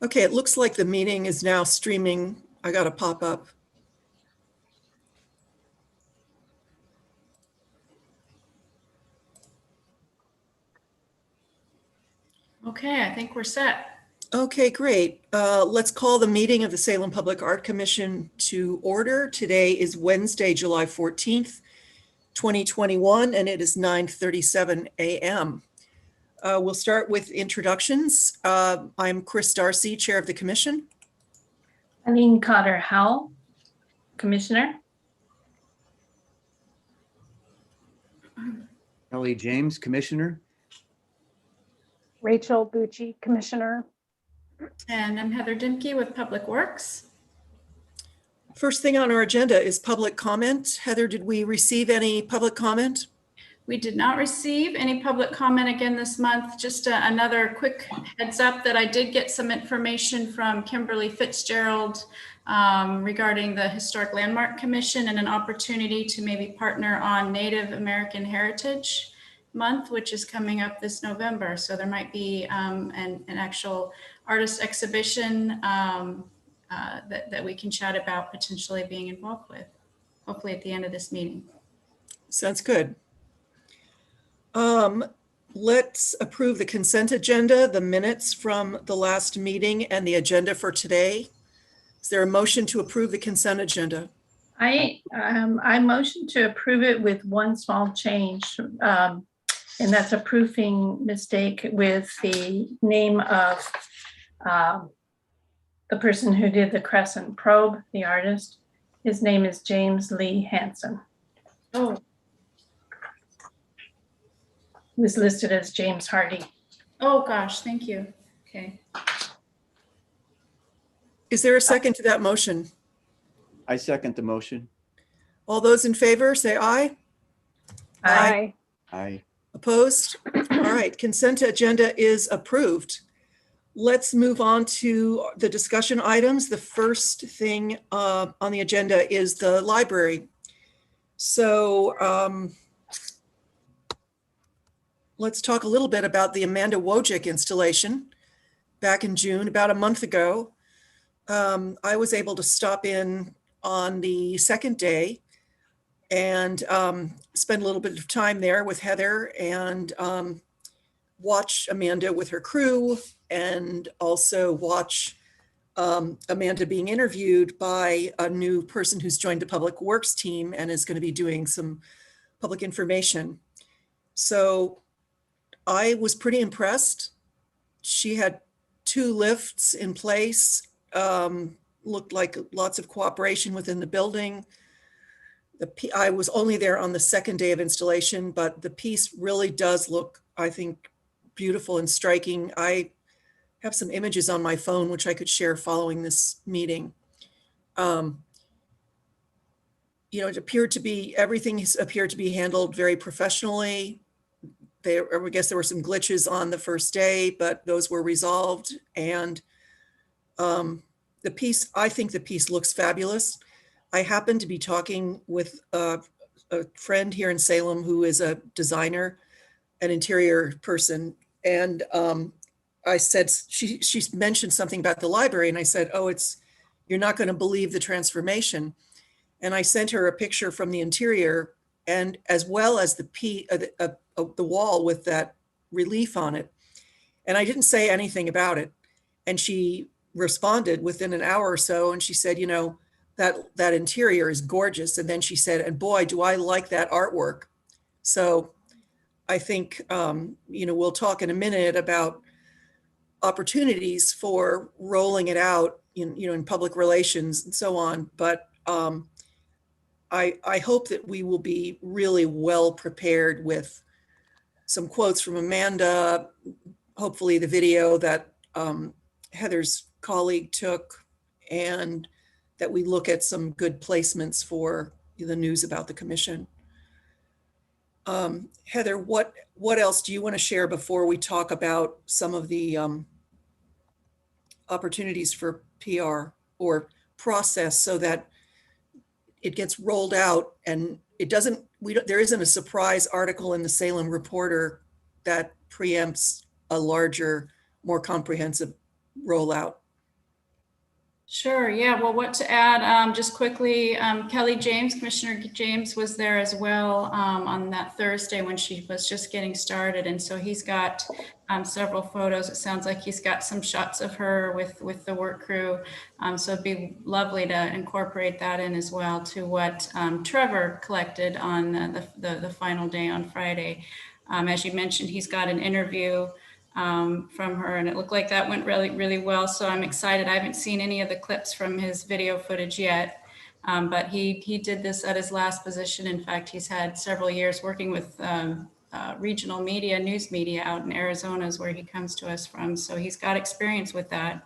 Okay, it looks like the meeting is now streaming. I got a pop-up. Okay, I think we're set. Okay, great. Let's call the meeting of the Salem Public Art Commission to order. Today is Wednesday, July 14th, 2021, and it is 9:37 a.m. We'll start with introductions. I'm Chris Darcy, Chair of the Commission. Eileen Cotter Howell, Commissioner. Ellie James, Commissioner. Rachel Bucci, Commissioner. And I'm Heather Dimke with Public Works. First thing on our agenda is public comment. Heather, did we receive any public comment? We did not receive any public comment again this month. Just another quick heads up that I did get some information from Kimberly Fitzgerald regarding the Historic Landmark Commission and an opportunity to maybe partner on Native American Heritage Month, which is coming up this November. So there might be an actual artist exhibition that we can chat about potentially being involved with, hopefully at the end of this meeting. Sounds good. Let's approve the consent agenda, the minutes from the last meeting, and the agenda for today. Is there a motion to approve the consent agenda? I motion to approve it with one small change, and that's a proofing mistake with the name of the person who did the crescent probe, the artist. His name is James Lee Hansen. Oh, He was listed as James Hardy. oh gosh, thank you. Okay. Is there a second to that motion? I second the motion. All those in favor, say aye. Aye. Aye. Opposed? All right, consent agenda is approved. Let's move on to the discussion items. The first thing on the agenda is the library. So let's talk a little bit about the Amanda Wojcik installation back in June, about a month ago. I was able to stop in on the second day and spend a little bit of time there with Heather and watch Amanda with her crew, and also watch Amanda being interviewed by a new person who's joined the Public Works team and is going to be doing some public information. So I was pretty impressed. She had 2 lifts in place, looked like lots of cooperation within the building. I was only there on the second day of installation, but the piece really does look, I think, beautiful and striking. I have some images on my phone, which I could share following this meeting. It appeared to be, everything appeared to be handled very professionally. I guess there were some glitches on the first day, but those were resolved. And the piece, I think the piece looks fabulous. I happened to be talking with a friend here in Salem who is a designer, an interior person. And I said, she mentioned something about the library. And I said, oh, you're not going to believe the transformation. And I sent her a picture from the interior, and as well as the wall with that relief on it. And I didn't say anything about it. And she responded within an hour or so. And she said, that interior is gorgeous. And then she said, and boy, do I like that artwork. So I think, we'll talk in a minute about opportunities for rolling it out in public relations and so on. But I hope that we will be really well prepared with some quotes from Amanda, hopefully the video that Heather's colleague took, and that we look at some good placements for the news about the commission. Heather, what else do you want to share before we talk about some of the opportunities for PR or process so that it gets rolled out and there isn't a surprise article in the Salem Reporter that preempts a larger, more comprehensive rollout? Sure. Yeah. Well, what to add, just quickly, Kelly James, Commissioner James was there as well on that Thursday when she was just getting started. And so he's got several photos. It sounds like he's got some shots of her with the work crew. So it'd be lovely to incorporate that in as well to what Trevor collected on the final day on Friday. As you mentioned, he's got an interview from her, and it looked like that went really, really well. So I'm excited. I haven't seen any of the clips from his video footage yet, but he did this at his last position. In fact, he's had several years working with regional media, news media out in Arizona is where he comes to us from. So he's got experience with that.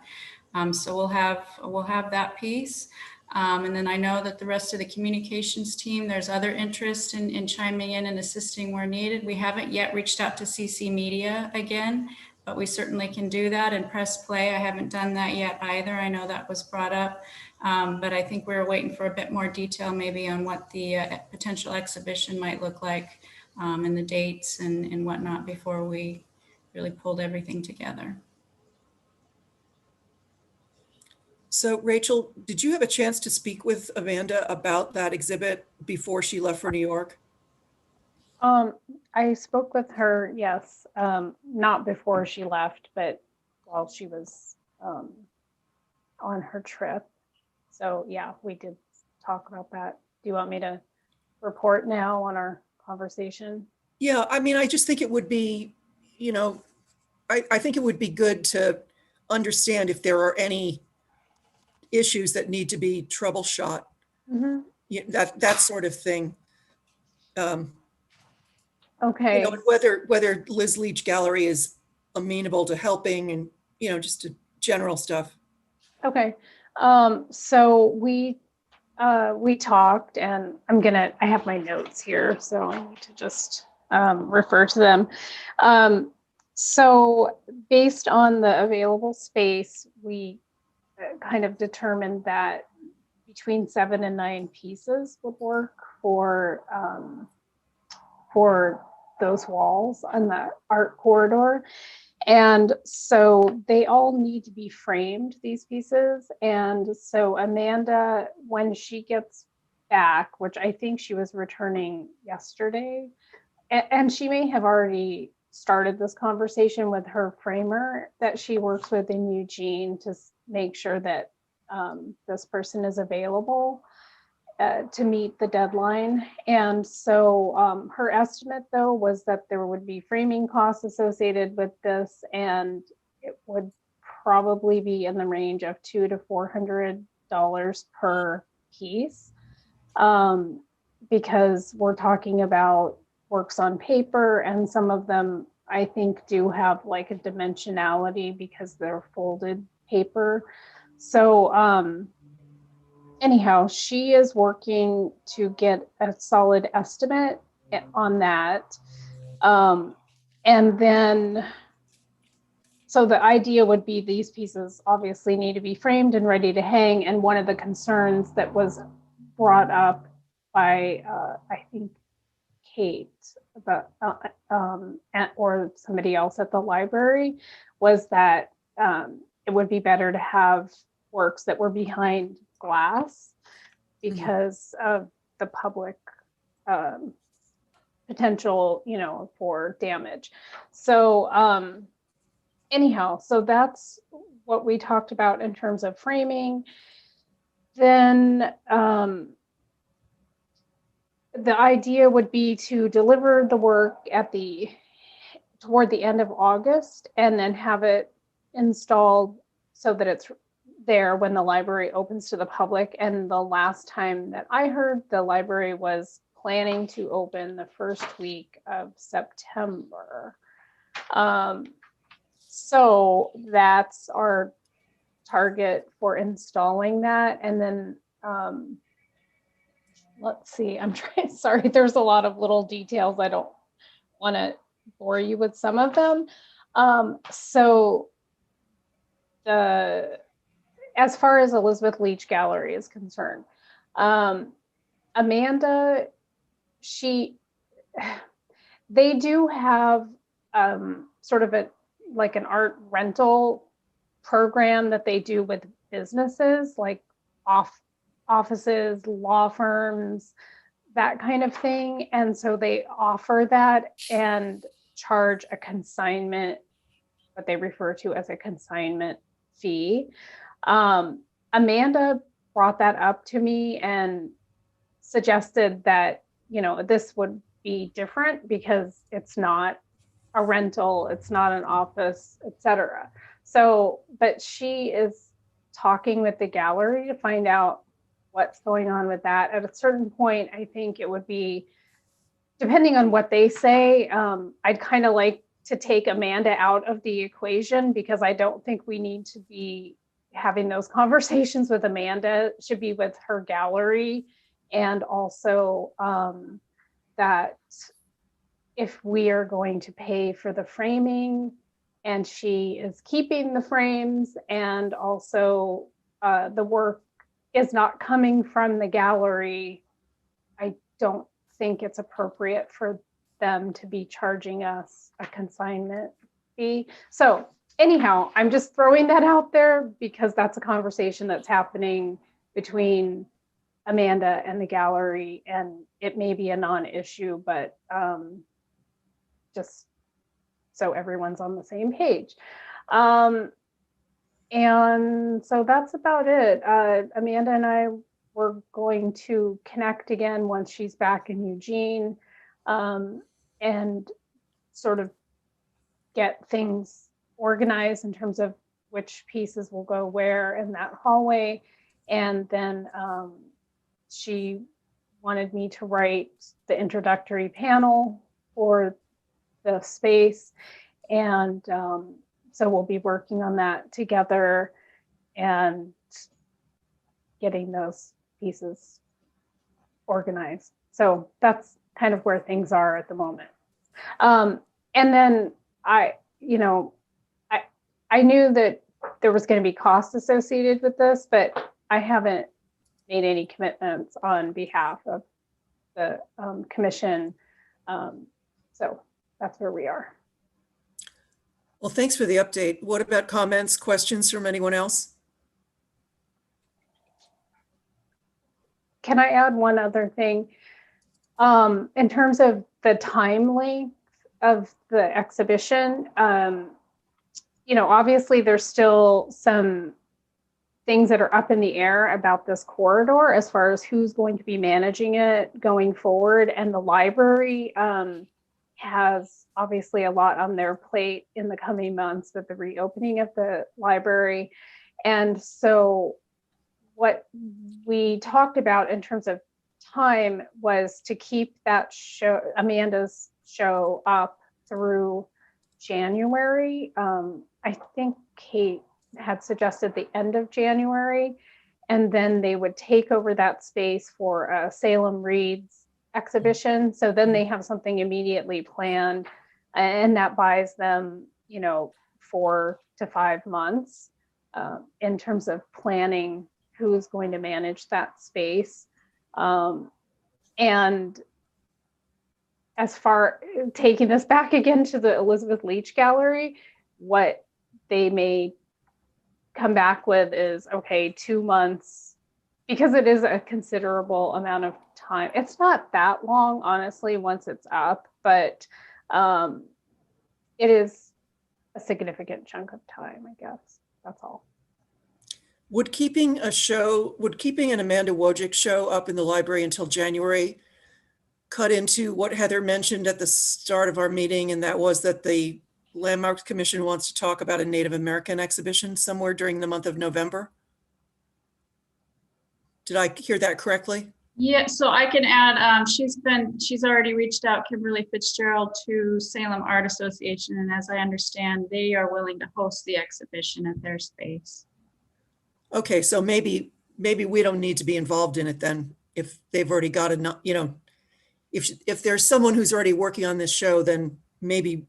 So we'll have that piece. And then I know that the rest of the communications team, there's other interest in chiming in and assisting where needed. We haven't yet reached out to CC Media again, but we certainly can do that and press play. I haven't done that yet either. I know that was brought up, but I think we're waiting for a bit more detail maybe on what the potential exhibition might look like and the dates and whatnot before we really pulled everything together. So Rachel, did you have a chance to speak with Amanda about that exhibit before she left for New York? I spoke with her, yes, not before she left, but while she was on her trip. So yeah, we did talk about that. Do you want me to report now on our conversation? Yeah, I mean, I just think it would be, I think it would be good to understand if there are any issues that need to be troubleshot, that sort of thing. Okay. Whether Liz Leach Gallery is amenable to helping and, just general stuff. Okay. So we talked, and I have my notes here, so I need to just refer to them. So based on the available space, we kind of determined that between 7 and 9 pieces would work for those walls on the art corridor. And so they all need to be framed, these pieces. And so Amanda, when she gets back, which I think she was returning yesterday, and she may have already started this conversation with her framer that she works with in Eugene to make sure that this person is available to meet the deadline. And so her estimate, though, was that there would be framing costs associated with this, and it would probably be in the range of $200 to $400 per piece, because we're talking about works on paper, and some of them I think do have like a dimensionality because they're folded paper. So anyhow, she is working to get a solid estimate on that. And then, so the idea would be these pieces obviously need to be framed and ready to hang. And one of the concerns that was brought up by, I think, Kate, or somebody else at the library, was that it would be better to have works that were behind glass because of the public potential, for damage. So anyhow, so that's what we talked about in terms of framing. Then the idea would be to deliver the work toward the end of August, and then have it installed so that it's there when the library opens to the public. And the last time that I heard, the library was planning to open the first week of September. So that's our target for installing that. And then let's see, sorry, there's a lot of little details. I don't want to bore you with some of them. So as far as Elizabeth Leach Gallery is concerned, Amanda, they do have sort of like an art rental program that they do with businesses like offices, law firms, that kind of thing. And so they offer that and charge a consignment, what they refer to as a consignment fee. Amanda brought that up to me and suggested that, this would be different because it's not a rental, it's not an office, etc. So, but she is talking with the gallery to find out what's going on with that. At a certain point, I think it would be, depending on what they say, I'd kind of like to take Amanda out of the equation because I don't think we need to be having those conversations with Amanda. It should be with her gallery. And also that if we are going to pay for the framing and she is keeping the frames and also the work is not coming from the gallery, I don't think it's appropriate for them to be charging us a consignment fee. So anyhow, I'm just throwing that out there because that's a conversation that's happening between Amanda and the gallery, and it may be a non-issue, but just so everyone's on the same page. And so that's about it. Amanda and I were going to connect again once she's back in Eugene, and sort of get things organized in terms of which pieces will go where in that hallway. And then she wanted me to write the introductory panel for the space. And so we'll be working on that together and getting those pieces organized. So that's kind of where things are at the moment. And then I knew that there was going to be cost associated with this, but I haven't made any commitments on behalf of the commission. So that's where we are. Well, thanks for the update. What about comments, questions from anyone else? Can I add one other thing? In terms of the time length of the exhibition, obviously there's still some things that are up in the air about this corridor as far as who's going to be managing it going forward. And the library has obviously a lot on their plate in the coming months with the reopening of the library. And so what we talked about in terms of time was to keep that show, Amanda's show, up through January. I think Kate had suggested the end of January, and then they would take over that space for a Salem Reads exhibition. So then they have something immediately planned, and that buys them, 4 to 5 months in terms of planning who's going to manage that space. And as far taking this back again to the Elizabeth Leach Gallery, what they may come back with is, okay, 2 months, because it is a considerable amount of time. It's not that long, honestly, once it's up, but it is a significant chunk of time, I guess. That's all. Would keeping an Amanda Wojcik show up in the library until January cut into what Heather mentioned at the start of our meeting, and that was that the Landmarks Commission wants to talk about a Native American exhibition somewhere during the month of November? Did I hear that correctly? Yeah, so I can add, she's already reached out, Kimberly Fitzgerald, to Salem Art Association, and as I understand, they are willing to host the exhibition at their space. Okay, so maybe we don't need to be involved in it then, if they've already got enough, if there's someone who's already working on this show, then maybe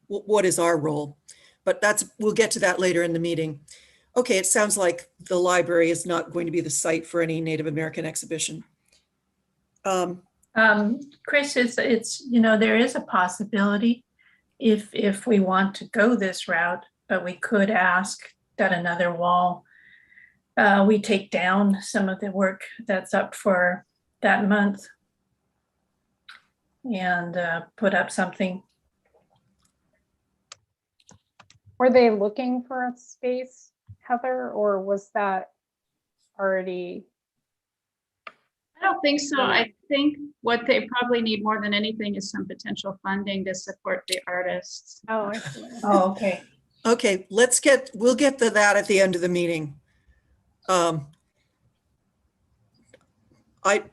what is our role? But we'll get to that later in the meeting. Okay, it sounds like the library is not going to be the site for any Native American exhibition. Chris, it's there is a possibility if we want to go this route, but we could ask got another wall. We take down some of the work that's up for that month and put up something. Were they looking for a space, Heather, or was that already? I don't think so. I think what they probably need more than anything is some potential funding to support the artists. Oh, I see. Oh, okay. Okay, we'll get to that at the end of the meeting. I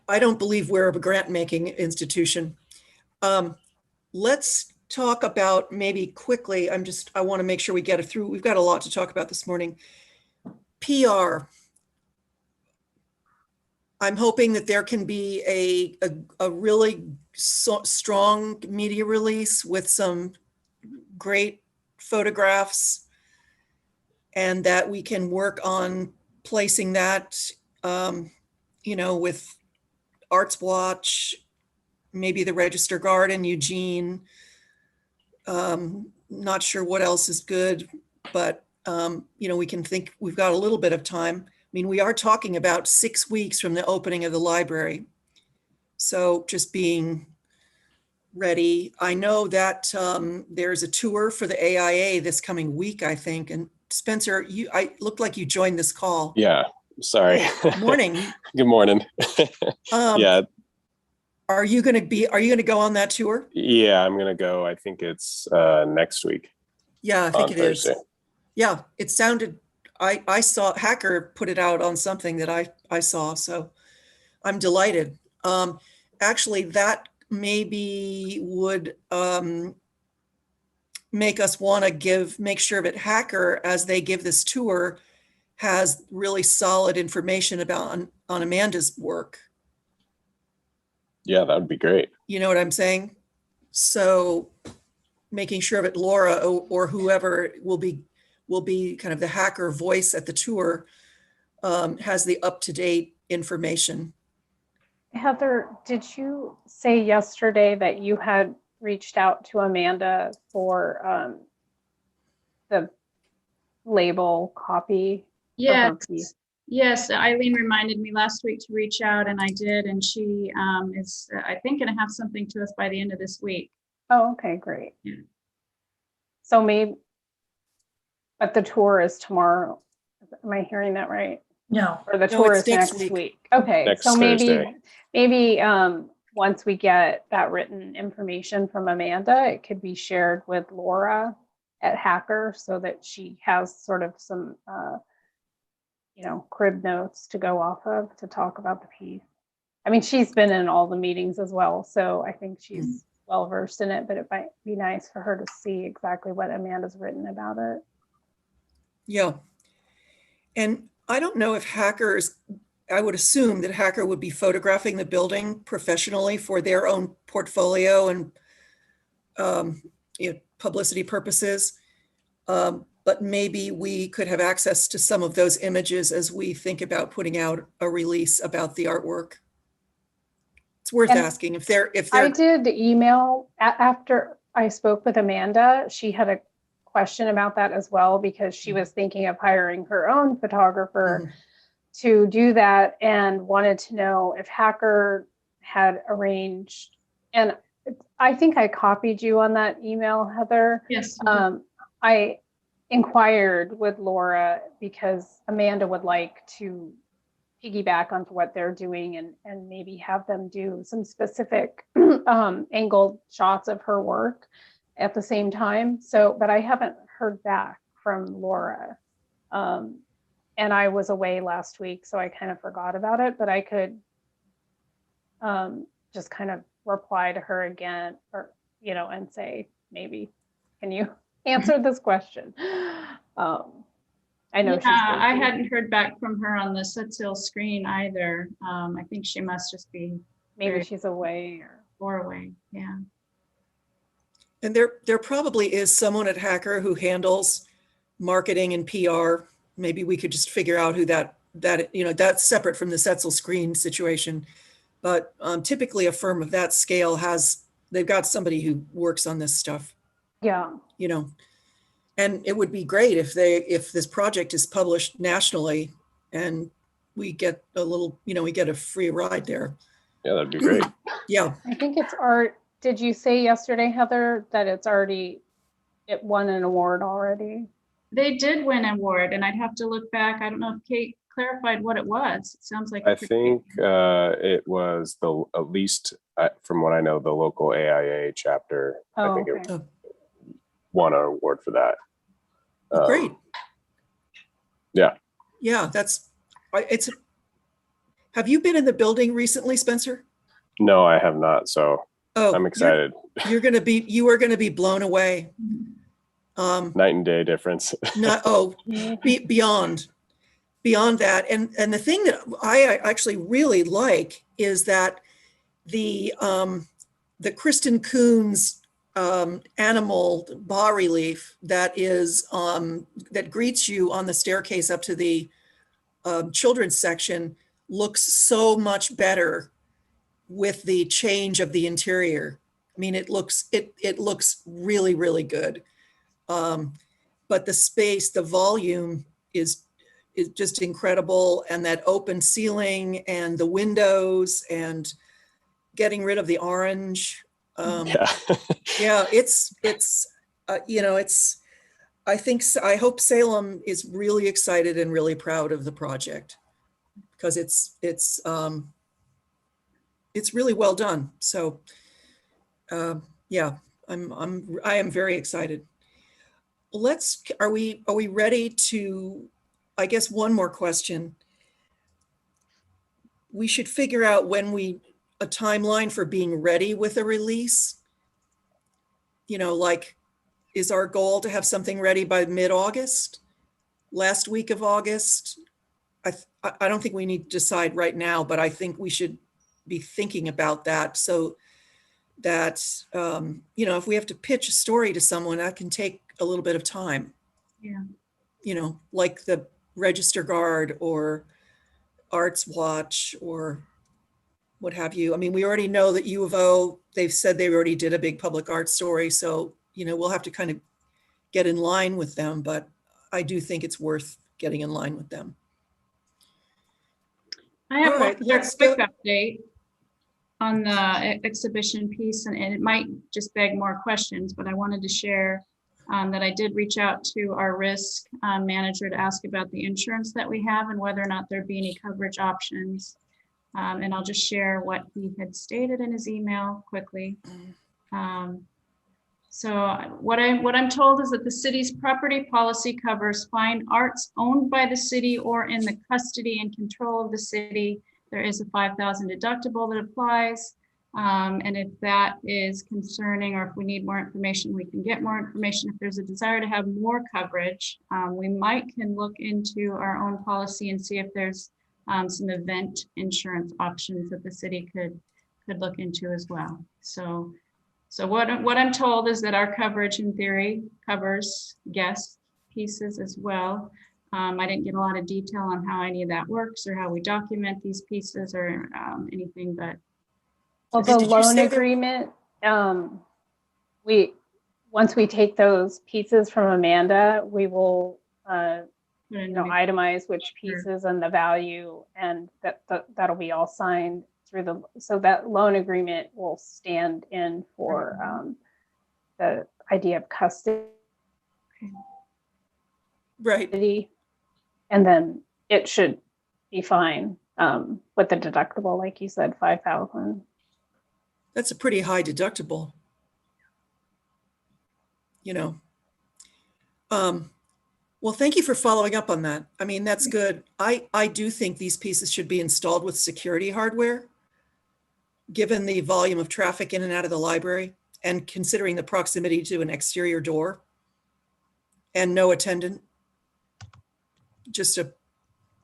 don't believe we're a grant-making institution. Let's talk about maybe quickly, I want to make sure we get it through. We've got a lot to talk about this morning. PR. I'm hoping that there can be a really strong media release with some great photographs, and that we can work on placing that, with Arts Watch, maybe the Register Garden, Eugene. Not sure what else is good, but we can think we've got a little bit of time. I mean, we are talking about 6 weeks from the opening of the library. So just being ready. I know that there's a tour for the AIA this coming week, I think. And Spencer, I looked like you joined this call. Yeah, sorry. Morning. Good morning. Yeah. Are you going to go on that tour? Yeah, I'm going to go. I think it's next week. Yeah, I think it is. Thursday. Yeah, it sounded, I saw Hacker put it out on something that I saw, so I'm delighted. Actually, that maybe would make us want to make sure that Hacker, as they give this tour, has really solid information about on Amanda's work. Yeah, that would be great. You know what I'm saying? So making sure that Laura or whoever will be kind of the Hacker voice at the tour has the up-to-date information. Heather, did you say yesterday that you had reached out to Amanda for the label copy? Yes, Eileen reminded me last week to reach out, and I did, and she is, I think, going to have something to us by the end of this week. Oh, okay, great. Yeah. So but the tour is tomorrow. Am I hearing that right? No. Or the tour it's is next next week. week. Okay, Next so Thursday. maybe once we get that written information from Amanda, it could be shared with Laura at Hacker so that she has sort of some crib notes to go off of to talk about the piece. I mean, she's been in all the meetings as well, so I think she's well versed in it, but it might be nice for her to see exactly what Amanda's written about it. Yeah. And I don't know if I would assume that Hacker would be photographing the building professionally for their own portfolio and publicity purposes. But maybe we could have access to some of those images as we think about putting out a release about the artwork. It's worth asking if they're. I did email after I spoke with Amanda. She had a question about that as well, because she was thinking of hiring her own photographer to do that and wanted to know if Hacker had arranged. And I think I copied you on that email, Heather. Yes. I inquired with Laura because Amanda would like to piggyback onto what they're doing and maybe have them do some specific angled shots of her work at the same time. So, but I haven't heard back from Laura. And I was away last week, so I kind of forgot about it, but I could just kind of reply to her again, or, and say, maybe, can you answer this question? I know. Yeah, I hadn't heard back from her on the Sutsill screen either. I think she must just be maybe she's away or away. Yeah. And there probably is someone at Hacker who handles marketing and PR. Maybe we could just figure out who that's separate from the Setzel screen situation. But typically a firm of that scale they've got somebody who works on this stuff. Yeah. And it would be great if this project is published nationally and we get a little, we get a free ride there. Yeah, that'd be great. Yeah. I think it's did you say yesterday, Heather, that it won an award already? They did win an award, and I'd have to look back. I don't know if Kate clarified what it was. It sounds like. I think it was at least from what I know, the local AIA chapter. I think okay. it won an award for that. Great. Yeah. Yeah, have you been in the building recently, Spencer? No, I have not. So I'm excited. You are going to be blown away. Night and day difference. Beyond that. And the thing that I actually really like is that the Kristen Kuhn's animal bas relief that greets you on the staircase up to the children's section looks so much better with the change of the interior. I mean, it looks really, really good. But the space, the volume is just incredible. And that open ceiling and the windows and getting rid of the orange. Yeah, I hope Salem is really excited and really proud of the project because it's really well done. So yeah, I am very excited. Are we ready to, I guess one more question. We should figure out a timeline for being ready with a release. Like, is our goal to have something ready by mid-August, last week of August? I don't think we need to decide right now, but I think we should be thinking about that so that, if we have to pitch a story to someone, that can take a little bit of time. Yeah. Like the Register Guard or Arts Watch or what have you. I mean, we already know that U of O, they've said they already did a big public art story. So, we'll have to kind of get in line with them, but I do think it's worth getting in line with them. I have All right, one let's quick go. update on the exhibition piece, and it might just beg more questions, but I wanted to share that I did reach out to our risk manager to ask about the insurance that we have and whether or not there'd be any coverage options. And I'll just share what he had stated in his email quickly. So what I'm told is that the city's property policy covers fine arts owned by the city or in the custody and control of the city. There is a $5,000 deductible that applies. And if that is concerning, or if we need more information, we can get more information. If there's a desire to have more coverage, we can look into our own policy and see if there's some event insurance options that the city could look into as well. So what I'm told is that our coverage in theory covers guest pieces as well. I didn't get a lot of detail on how any of that works or how we document these pieces or anything, but. Well, the loan agreement, once we take those pieces from Amanda, we will, itemize which pieces and the value, and that'll be all signed through so that loan agreement will stand in for the idea of custody. Right. And then it should be fine with the deductible, like you said, 5,000. That's a pretty high deductible. Well, thank you for following up on that. I mean, that's good. I do think these pieces should be installed with security hardware, given the volume of traffic in and out of the library and considering the proximity to an exterior door and no attendant.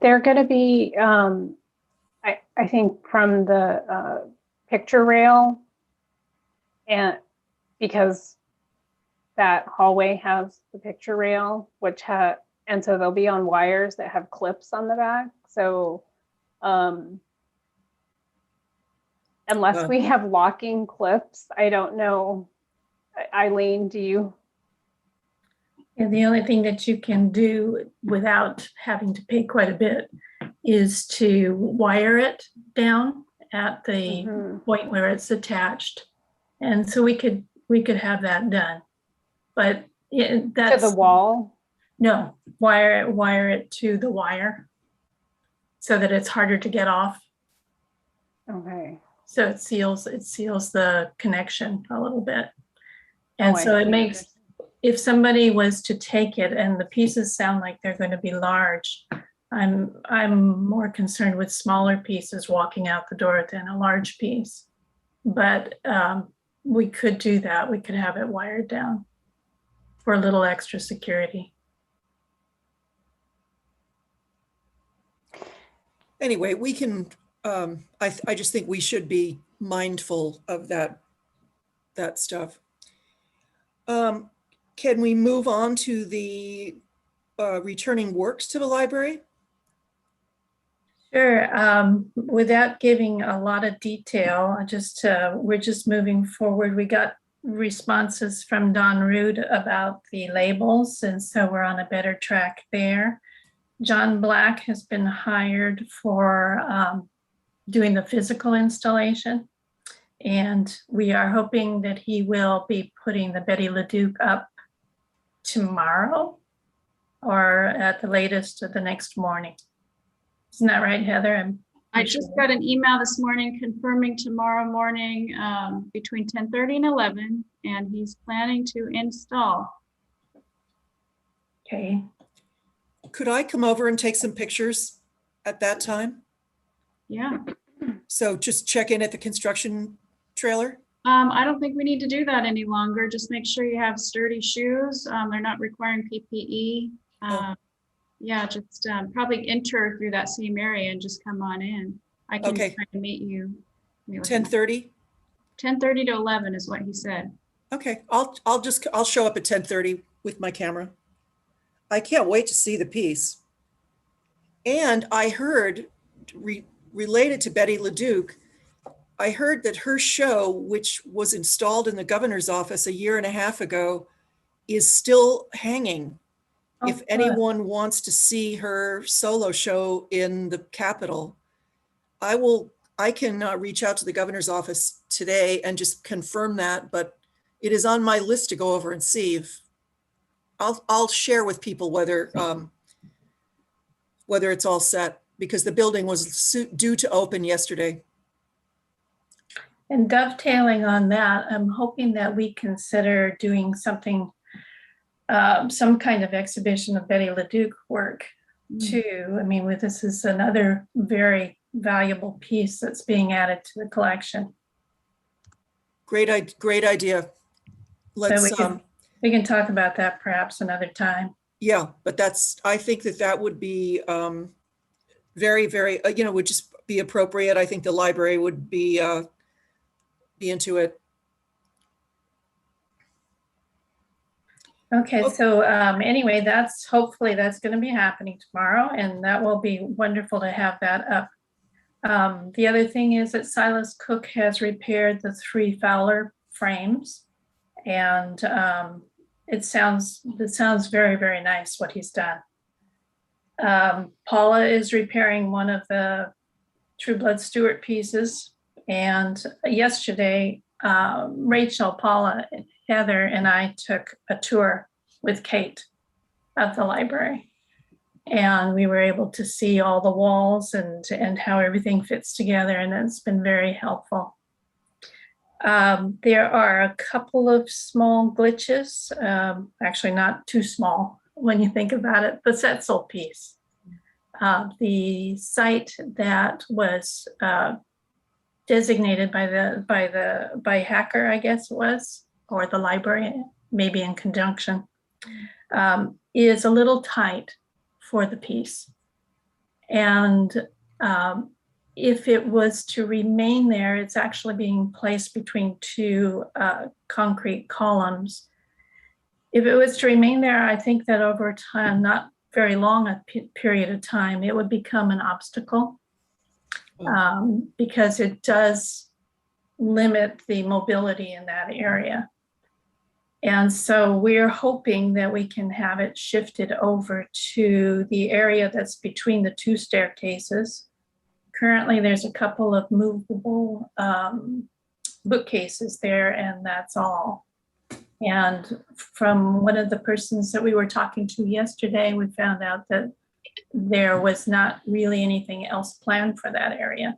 They're going to be, I think, from the picture rail, and because that hallway has the picture rail, and so they'll be on wires that have clips on the back. So unless we have locking clips, I don't know. Eileen, do you? And the only thing that you can do without having to pay quite a bit is to wire it down at the Mhm. point where it's attached. And so we could have that done. But To that's, the wall? no, wire it to the wire so that it's harder to get off. Okay. So it seals the connection a little bit. Oh, And I so it see. makes, if somebody was to take it and the pieces sound like they're going to be large, I'm more concerned with smaller pieces walking out the door than a large piece. But we could do that. We could have it wired down for a little extra security. Anyway, we can, I just think we should be mindful of that stuff. Can we move on to the returning works to the library? Sure. Without giving a lot of detail, we're just moving forward. We got responses from Don Rood about the labels, and so we're on a better track there. John Black has been hired for doing the physical installation, and we are hoping that he will be putting the Betty LeDuc up tomorrow or at the latest the next morning. Isn't that right, Heather? I just got an email this morning confirming tomorrow morning between 10:30 and 11, and he's planning to install. Okay. Could I come over and take some pictures at that time? Yeah. So just check in at the construction trailer? I don't think we need to do that any longer. Just make sure you have sturdy shoes. They're not requiring PPE. Oh. Yeah, just probably enter through that same area and just come on in. I can Okay. try to meet you. 10:30? 10:30 to 11 is what he said. Okay, I'll show up at 10:30 with my camera. I can't wait to see the piece. And I heard, related to Betty LeDuc, I heard that her show, which was installed in the governor's office a year and a half ago, is still hanging. If good. anyone wants to see her solo show in the Capitol, I can reach out to the governor's office today and just confirm that, but it is on my list to go over and see if I'll share with people whether it's all set, because the building was due to open yesterday. And dovetailing on that, I'm hoping that we consider doing something, some kind of exhibition of Betty LeDuc work too. I mean, this is another very valuable piece that's being added to the collection. Great idea. Let's, we can talk about that perhaps another time. yeah, but I think that would be very, very, would just be appropriate. I think the library would be into it. Okay, so anyway, hopefully that's going to be happening tomorrow, and that will be wonderful to have that up. The other thing is that Silas Cook has repaired the 3 Fowler frames, and it sounds very, very nice what he's done. Paula is repairing one of the True Blood Steward pieces, and yesterday Rachel, Paula, Heather, and I took a tour with Kate of the library, and we were able to see all the walls and how everything fits together, and it's been very helpful. There are a couple of small glitches, actually not too small when you think about it. The Setzel piece, the site that was designated by Hacker, I guess it was, or the library, maybe in conjunction, is a little tight for the piece. And if it was to remain there, it's actually being placed between 2 concrete columns. If it was to remain there, I think that over time, not very long a period of time, it would become an obstacle, because it does limit the mobility in that area. And so we're hoping that we can have it shifted over to the area that's between the two staircases. Currently, there's a couple of movable bookcases there, and that's all. And from one of the persons that we were talking to yesterday, we found out that there was not really anything else planned for that area.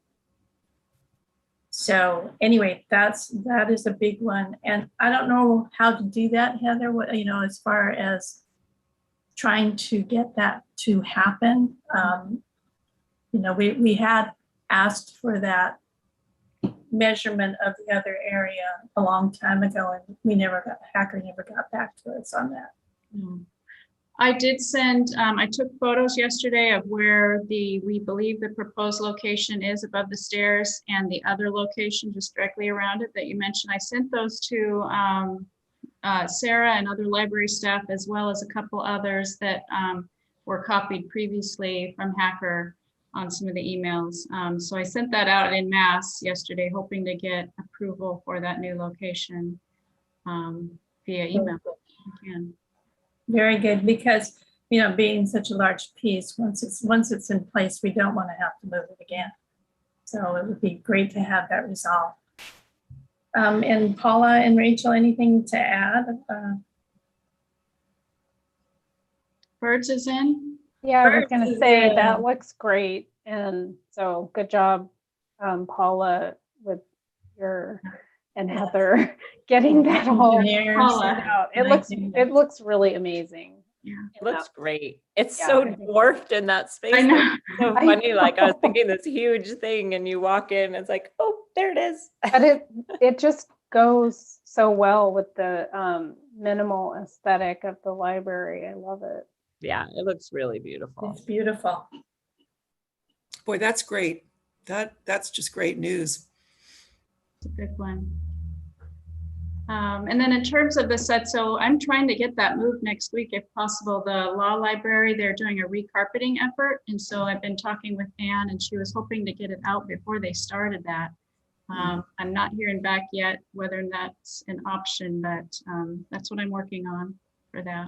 So anyway, that is a big one. And I don't know how to do that, Heather, as far as trying to get that to happen. We had asked for that measurement of the other area a long time ago, and Hacker never got back to us on that. I did send, I took photos yesterday of where we believe the proposed location is above the stairs, and the other location just directly around it that you mentioned. I sent those to Sarah and other library staff, as well as a couple others that were copied previously from Hacker on some of the emails. So I sent that out en masse yesterday, hoping to get approval for that new location via email. Again. Very good, because being such a large piece, once it's in place, we don't want to have to move it again. So it would be great to have that resolved. And Paula and Rachel, anything to add? Birds is in. Yeah, I was Birds gonna is say in. that looks great. And so good job, Paula, with and Heather getting that all Engineers. Paula. out. Nice. It looks really amazing. Yeah. It looks great. It's Yeah, so I think so. dwarfed in that space. I know. It's so I funny. Like I was know. thinking this huge thing and you walk in, it's like, oh, there it is. But it just goes so well with the minimal aesthetic of the library. I love it. Yeah, it looks really beautiful. It's beautiful. Boy, that's great. That's just great news. It's a big one. And then in terms of the set, so I'm trying to get that moved next week if possible. The law library, they're doing a recarpeting effort. And so I've been talking with Anne, and she was hoping to get it out before they started that. I'm not hearing back yet whether that's an option, but that's what I'm working on for that.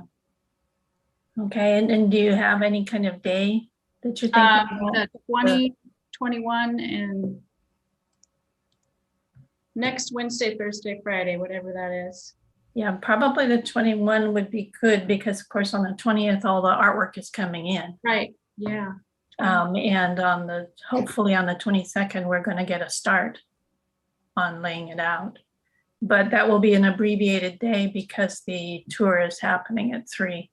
Okay, and do you have any kind of day that you're thinking about? The 20, 21, and next Wednesday, Thursday, Friday, whatever that is. Yeah, probably the 21 would be good, because of course on the 20th, all the artwork is coming in. Right, yeah. And hopefully on the 22nd, we're going to get a start on laying it out. But that will be an abbreviated day because the tour is happening at 3.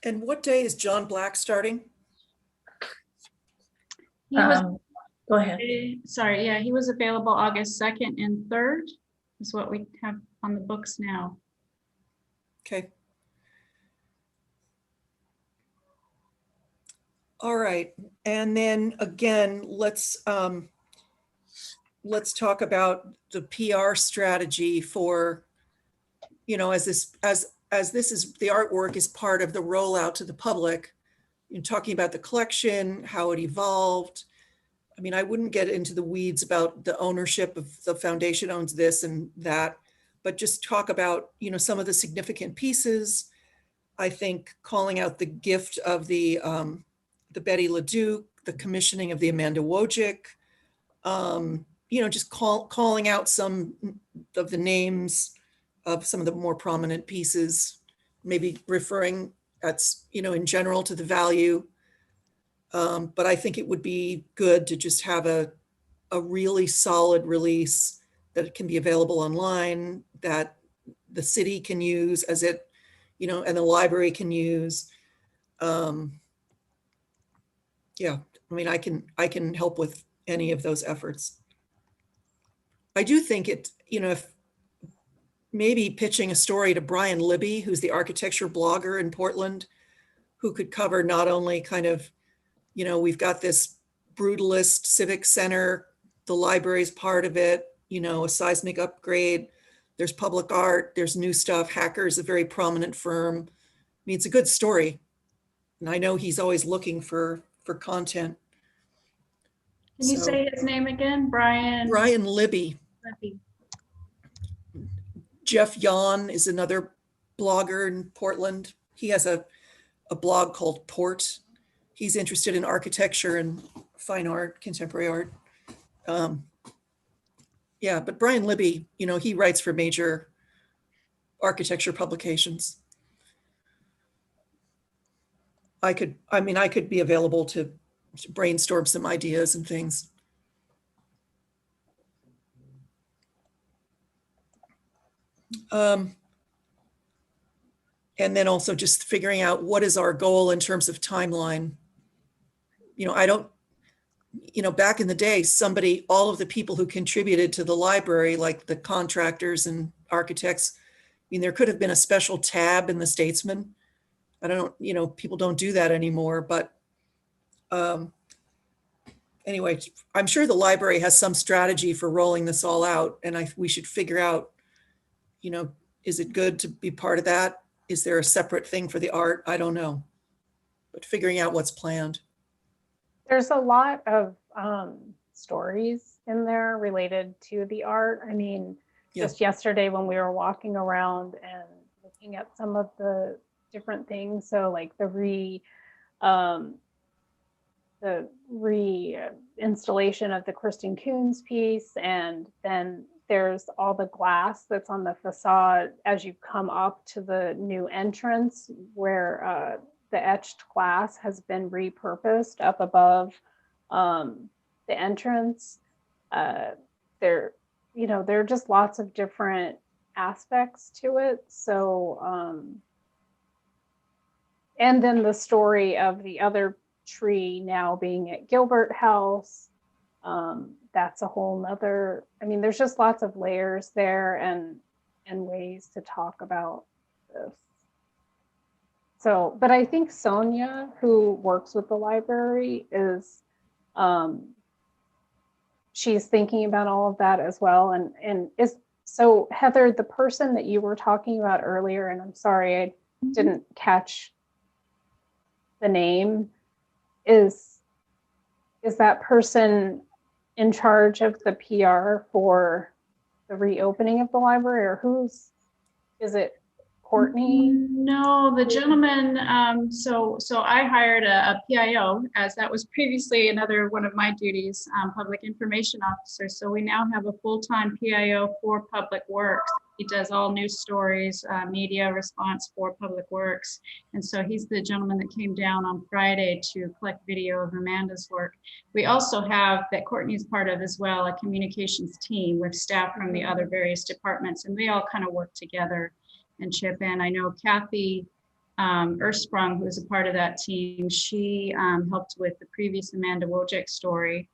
And what day is John Black starting? He was, Go ahead. sorry, yeah, he was available August 2nd and 3rd is what we have on the books now. Okay. All right, and then again, let's talk about the PR strategy for, as this is, the artwork is part of the rollout to the public, talking about the collection, how it evolved. I mean, I wouldn't get into the weeds about the ownership of the foundation owns this and that, but just talk about, some of the significant pieces. I think calling out the gift of the Betty LeDuc, the commissioning of the Amanda Wojcik, just calling out some of the names of some of the more prominent pieces, maybe referring in general to the value. But I think it would be good to just have a really solid release that can be available online, that the city can use as it, and the library can use. Yeah, I mean, I can help with any of those efforts. I do think if maybe pitching a story to Brian Libby, who's the architecture blogger in Portland, who could cover not only kind of, we've got this brutalist civic center, the library's part of it, a seismic upgrade, there's public art, there's new stuff. Hacker is a very prominent firm. I mean, it's a good story. And I know he's always looking for content. Can you So- say his name again? Brian? Brian Libby. Libby. Jeff Yon is another blogger in Portland. He has a blog called Port. He's interested in architecture and fine art, contemporary art. Yeah, but Brian Libby, he writes for major architecture publications. I could be available to brainstorm some ideas and things. And then also just figuring out what is our goal in terms of timeline. Back in the day, all of the people who contributed to the library, like the contractors and architects, there could have been a special tab in the Statesman. I don't know, people don't do that anymore, but anyway, I'm sure the library has some strategy for rolling this all out, and we should figure out, is it good to be part of that? Is there a separate thing for the art? I don't know, but figuring out what's planned. There's a lot of stories in there related to the art. I mean, just yesterday when we were walking around and looking at some of the different things, so like the reinstallation of the Kristen Kuhn's piece, and then there's all the glass that's on the facade as you come up to the new entrance, where the etched glass has been repurposed up above the entrance. There are just lots of different aspects to it. So, and then the story of the other tree now being at Gilbert House. That's a whole nother, there's just lots of layers there and ways to talk about this. So, but I think Sonia, who works with the library, she's thinking about all of that as well. And so Heather, the person that you were talking about earlier, and I'm sorry, I didn't catch the name, is that person in charge of the PR for the reopening of the library, or is it Courtney? No, the gentleman, so I hired a PIO, as that was previously another one of my duties, public information officer. So we now have a full-time PIO for Public Works. He does all news stories, media response for Public Works. And so he's the gentleman that came down on Friday to collect video of Amanda's work. We also have, that Courtney's part of as well, a communications team with staff from the other various departments, and they all kind of work together and chip in. I know Kathy Ersprung, who is a part of that team, she helped with the previous Amanda Wojcik story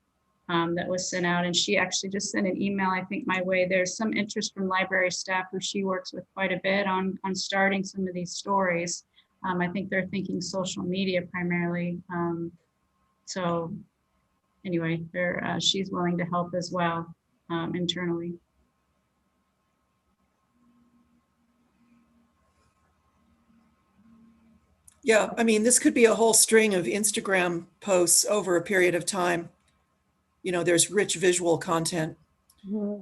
that was sent out, and she actually just sent an email, I think, my way. There's some interest from library staff who she works with quite a bit on starting some of these stories. I think they're thinking social media primarily. So anyway, she's willing to help as well internally. Yeah, this could be a whole string of Instagram posts over a period of time. There's rich visual content. Mm-hmm.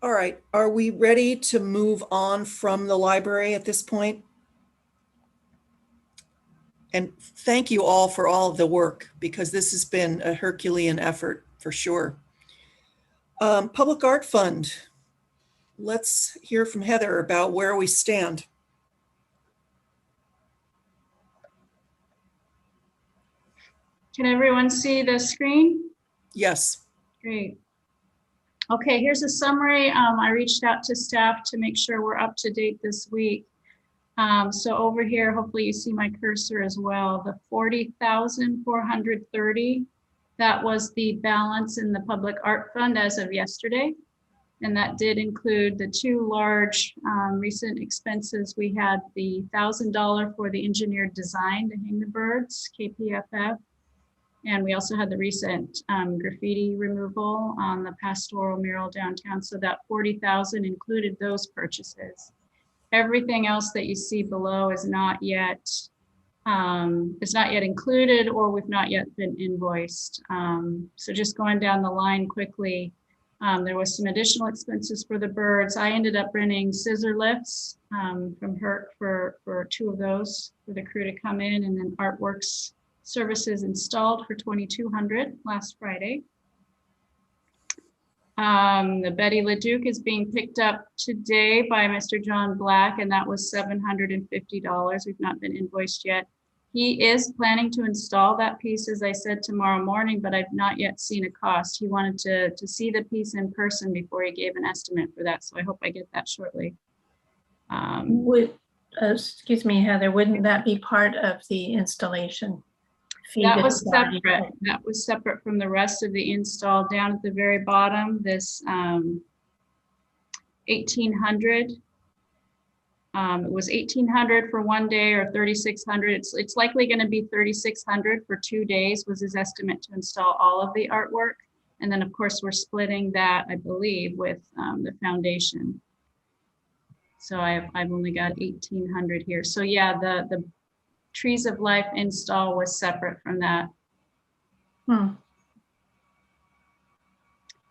All right, are we ready to move on from the library at this point? And thank you all for all of the work, because this has been a Herculean effort for sure. Public Art Fund. Let's hear from Heather about where we stand. Can everyone see the screen? Yes. Great. Okay, here's a summary. I reached out to staff to make sure we're up to date this week. So over here, hopefully you see my cursor as well. The 40,430, that was the balance in the Public Art Fund as of yesterday. And that did include the two large recent expenses. We had the $1,000 for the engineered design to hang the birds, KPFF. And we also had the recent graffiti removal on the pastoral mural downtown. So that 40,000 included those purchases. Everything else that you see below is not yet is not yet included, or we've not yet been invoiced. So just going down the line quickly, there was some additional expenses for the birds. I ended up renting scissor lifts from Herc for 2 of those for the crew to come in, and then Artworks services installed for $2,200 last Friday. The Betty LeDuc is being picked up today by Mr. John Black, and that was $750. We've not been invoiced yet. He is planning to install that piece, as I said, tomorrow morning, but I've not yet seen a cost. He wanted to see the piece in person before he gave an estimate for that, so I hope I get that shortly. Excuse me, Heather, wouldn't that be part of the installation fee? That was is already separate. paid? That was separate from the rest of the install. Down at the very bottom, this 1,800. It was 1,800 for 1 day or 3,600. It's likely going to be 3,600 for 2 days was his estimate to install all of the artwork. And then of course we're splitting that, I believe, with the foundation. So I've only got 1,800 here. So yeah, the Trees of Life install was separate from that.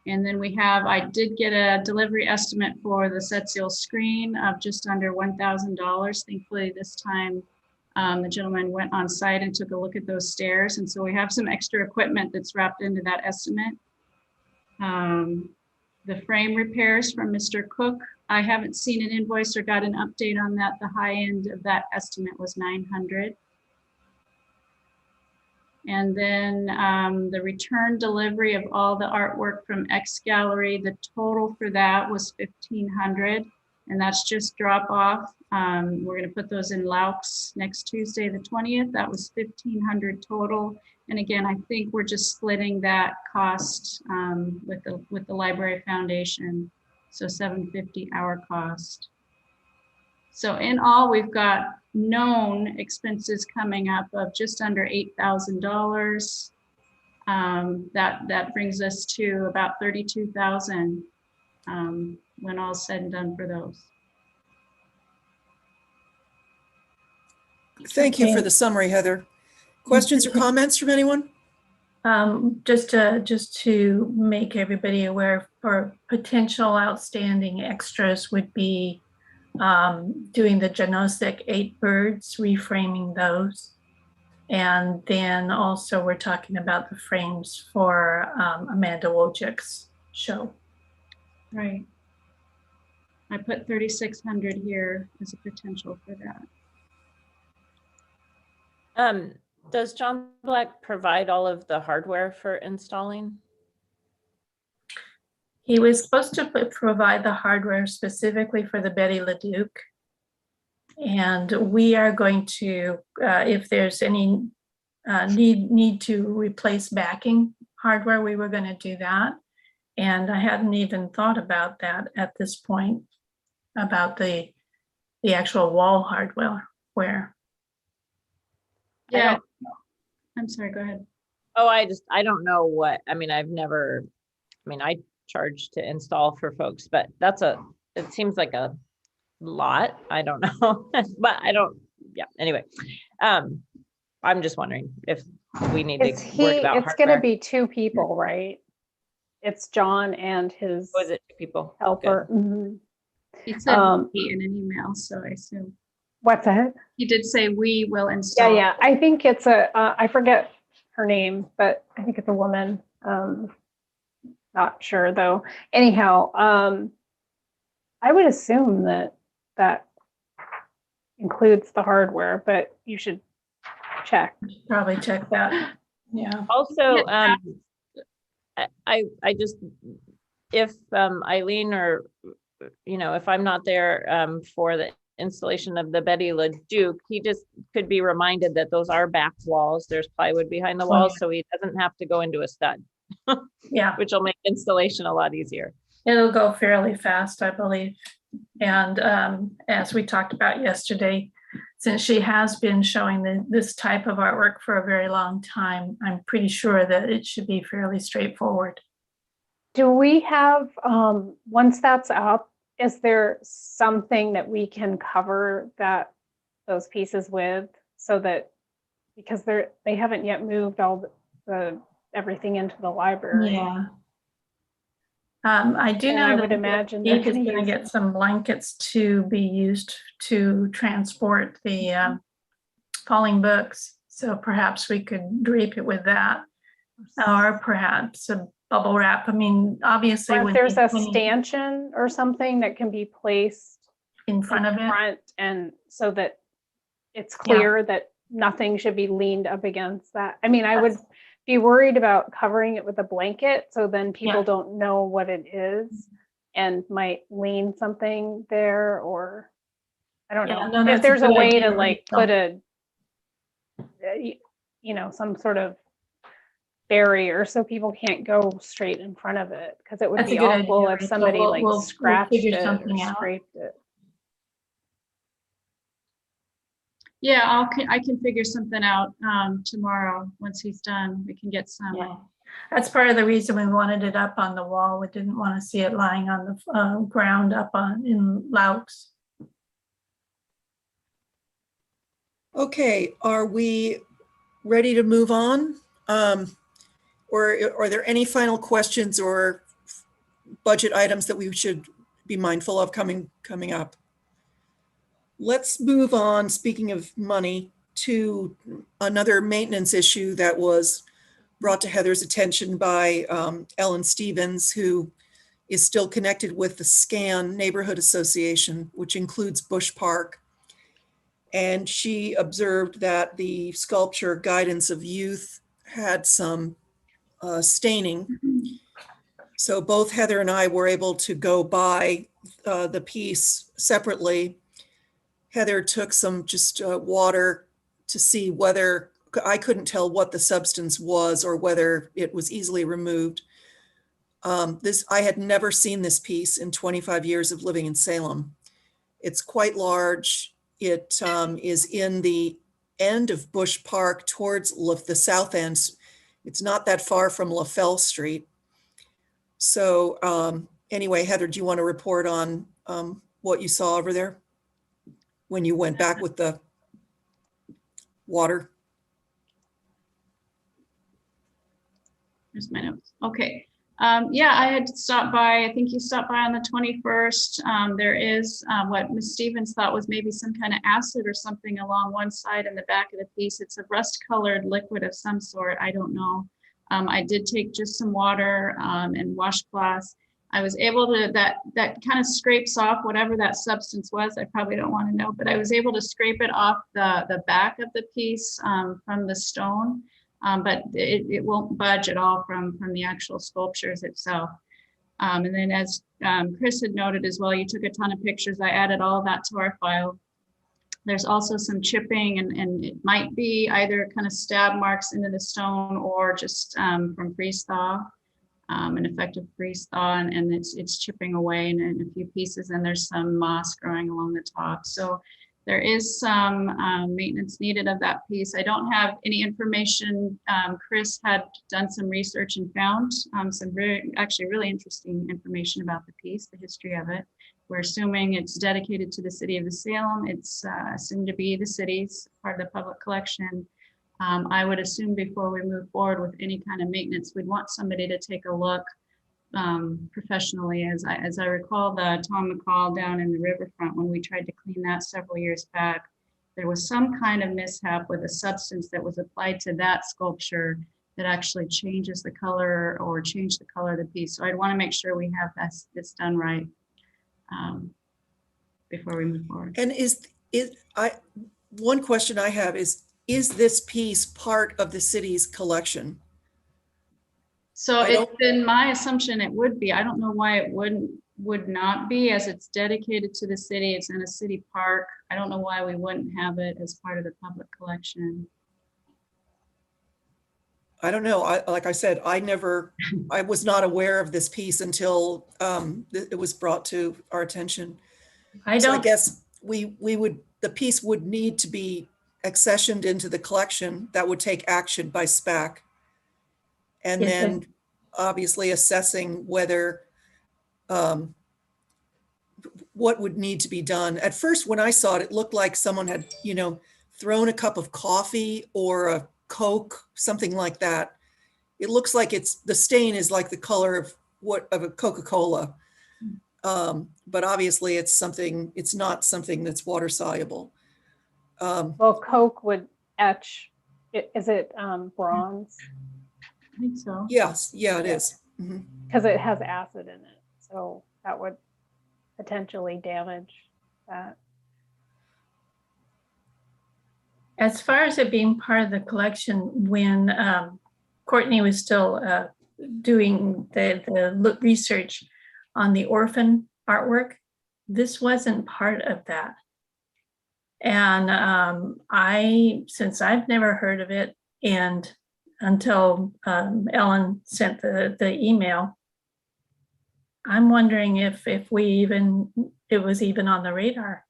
And then I did get a delivery estimate for the set seal screen of just under $1,000. Thankfully this time the gentleman went on site and took a look at those stairs. And so we have some extra equipment that's wrapped into that estimate. The frame repairs from Mr. Cook, I haven't seen an invoice or got an update on that. The high end of that estimate was 900. And then the return delivery of all the artwork from X Gallery, the total for that was 1,500, and that's just drop off. We're going to put those in Laux next Tuesday, the 20th. That was 1,500 total. And again, I think we're just splitting that cost with the Library Foundation. So $750 our cost. So in all, we've got known expenses coming up of just under $8,000. That brings us to about $32,000 when all's said and done for those. Thank you for the summary, Heather. Questions or comments from anyone? Just to make everybody aware, for potential outstanding extras would be doing the Genosec 8 birds, reframing those. And then also we're talking about the frames for Amanda Wojcik's show. Right. I put 3,600 here as a potential for that. Does John Black provide all of the hardware for installing? He was supposed to provide the hardware specifically for the Betty LeDuc. And we are going to, if there's any need to replace backing hardware, we were going to do that. And I hadn't even thought about that at this point, about the actual wall hardware. Yeah. I'm sorry, go ahead. Oh, I don't know what, I charge to install for folks, but it seems like a lot. I don't know, but anyway. I'm just wondering if we need to work about It's going to be 2 people, right? It's John and his Was it 2 people? helper. Mm-hmm. He said we in an email, so I assume. What's that? He did say we will install. Yeah. I think it's I forget her name, but I think it's a woman. Not sure though. Anyhow, I would assume that includes the hardware, but you should check. Probably check that. Yeah. Also, I just, if Eileen or, if I'm not there for the installation of the Betty LeDuc, he just could be reminded that those are back walls. There's plywood behind the walls, so he doesn't have to go into a stud. Yeah. Which will make installation a lot easier. It'll go fairly fast, I believe. And as we talked about yesterday, since she has been showing this type of artwork for a very long time, I'm pretty sure that it should be fairly straightforward. Do we have, once that's up, is there something that we can cover those pieces with so that because they haven't yet moved all everything into the library. Yeah. I do And know I that would imagine they're Steve is gonna going to use get some blankets to be used to transport the falling books. So perhaps we could drape it with that, or perhaps a bubble wrap. I mean, obviously, Or if when there's a when you- stanchion or something that can be placed in front of it. front, and so that it's clear that nothing should be leaned up against that. I mean, I would be worried about covering it with a blanket, so then people Yeah. don't know what it is and might lean something there, or I don't Yeah, know. no, If that's a there's a good way idea, to like Rachel. put some sort of barrier so people can't go straight in front of it, because it would That's a be good awful idea, if Rachel. somebody like We'll scratched figure it or something out. scraped it. Yeah, I can figure something out tomorrow once he's done. We can get some. Yeah, that's part of the reason we wanted it up on the wall. We didn't want to see it lying on the ground up in Louts. Okay, are we ready to move on? Or are there any final questions or budget items that we should be mindful of coming up? Let's move on, speaking of money, to another maintenance issue that was brought to Heather's attention by Ellen Stevens, who is still connected with the SCAN Neighborhood Association, which includes Bush Park. And she observed that the sculpture Guidance of Youth had some staining. So both Heather and I were able to go by the piece separately. Heather took some just water to see whether, I couldn't tell what the substance was or whether it was easily removed. I had never seen this piece in 25 years of living in Salem. It's quite large. It is in the end of Bush Park towards the south end. It's not that far from LaFell Street. So anyway, Heather, do you want to report on what you saw over there when you went back with the water? Here's my notes. Okay. Yeah, I had stopped by. I think you stopped by on the 21st. There is what Ms. Stevens thought was maybe some kind of acid or something along one side and the back of the piece. It's a rust-colored liquid of some sort. I don't know. I did take just some water and washcloths. I was able to, that kind of scrapes off whatever that substance was. I probably don't want to know, but I was able to scrape it off the back of the piece from the stone. But it won't budge at all from the actual sculptures itself. And then as Chris had noted as well, you took a ton of pictures. I added all of that to our file. There's also some chipping, and it might be either kind of stab marks into the stone or just from freeze thaw, an effective freeze thaw, and it's chipping away in a few pieces, and there's some moss growing along the top. So there is some maintenance needed of that piece. I don't have any information. Chris had done some research and found some actually really interesting information about the piece, the history of it. We're assuming it's dedicated to the city of Salem. It's assumed to be the city's part of the public collection. I would assume before we move forward with any kind of maintenance, we'd want somebody to take a look professionally. As I recall, the Tom McCall down in the riverfront, when we tried to clean that several years back, there was some kind of mishap with a substance that was applied to that sculpture that actually changes the color or change the color of the piece. So I'd want to make sure we have this done right before we move forward. And one question I have is this piece part of the city's collection? So it's been my assumption it would be. I don't know why it would not be, as it's dedicated to the city. It's in a city park. I don't know why we wouldn't have it as part of the public collection. I don't know. Like I said, I was not aware of this piece until it was brought to our attention. I guess the piece would need to be accessioned into the collection. That would take action by SPAC. And then obviously assessing whether, what would need to be done. At first, when I saw it, it looked like someone had, thrown a cup of coffee or a Coke, something like that. It looks like the stain is like the color of a Coca-Cola. But obviously it's not something that's water soluble. Well, Coke would etch, is it bronze? I think so. Yes, yeah, it is. Mhm. Because it has acid in it. So that would potentially damage that. As far as it being part of the collection, when Courtney was still doing the research on the orphan artwork, this wasn't part of that. And since I've never heard of it, and until Ellen sent the email, I'm wondering if it was even on the radar.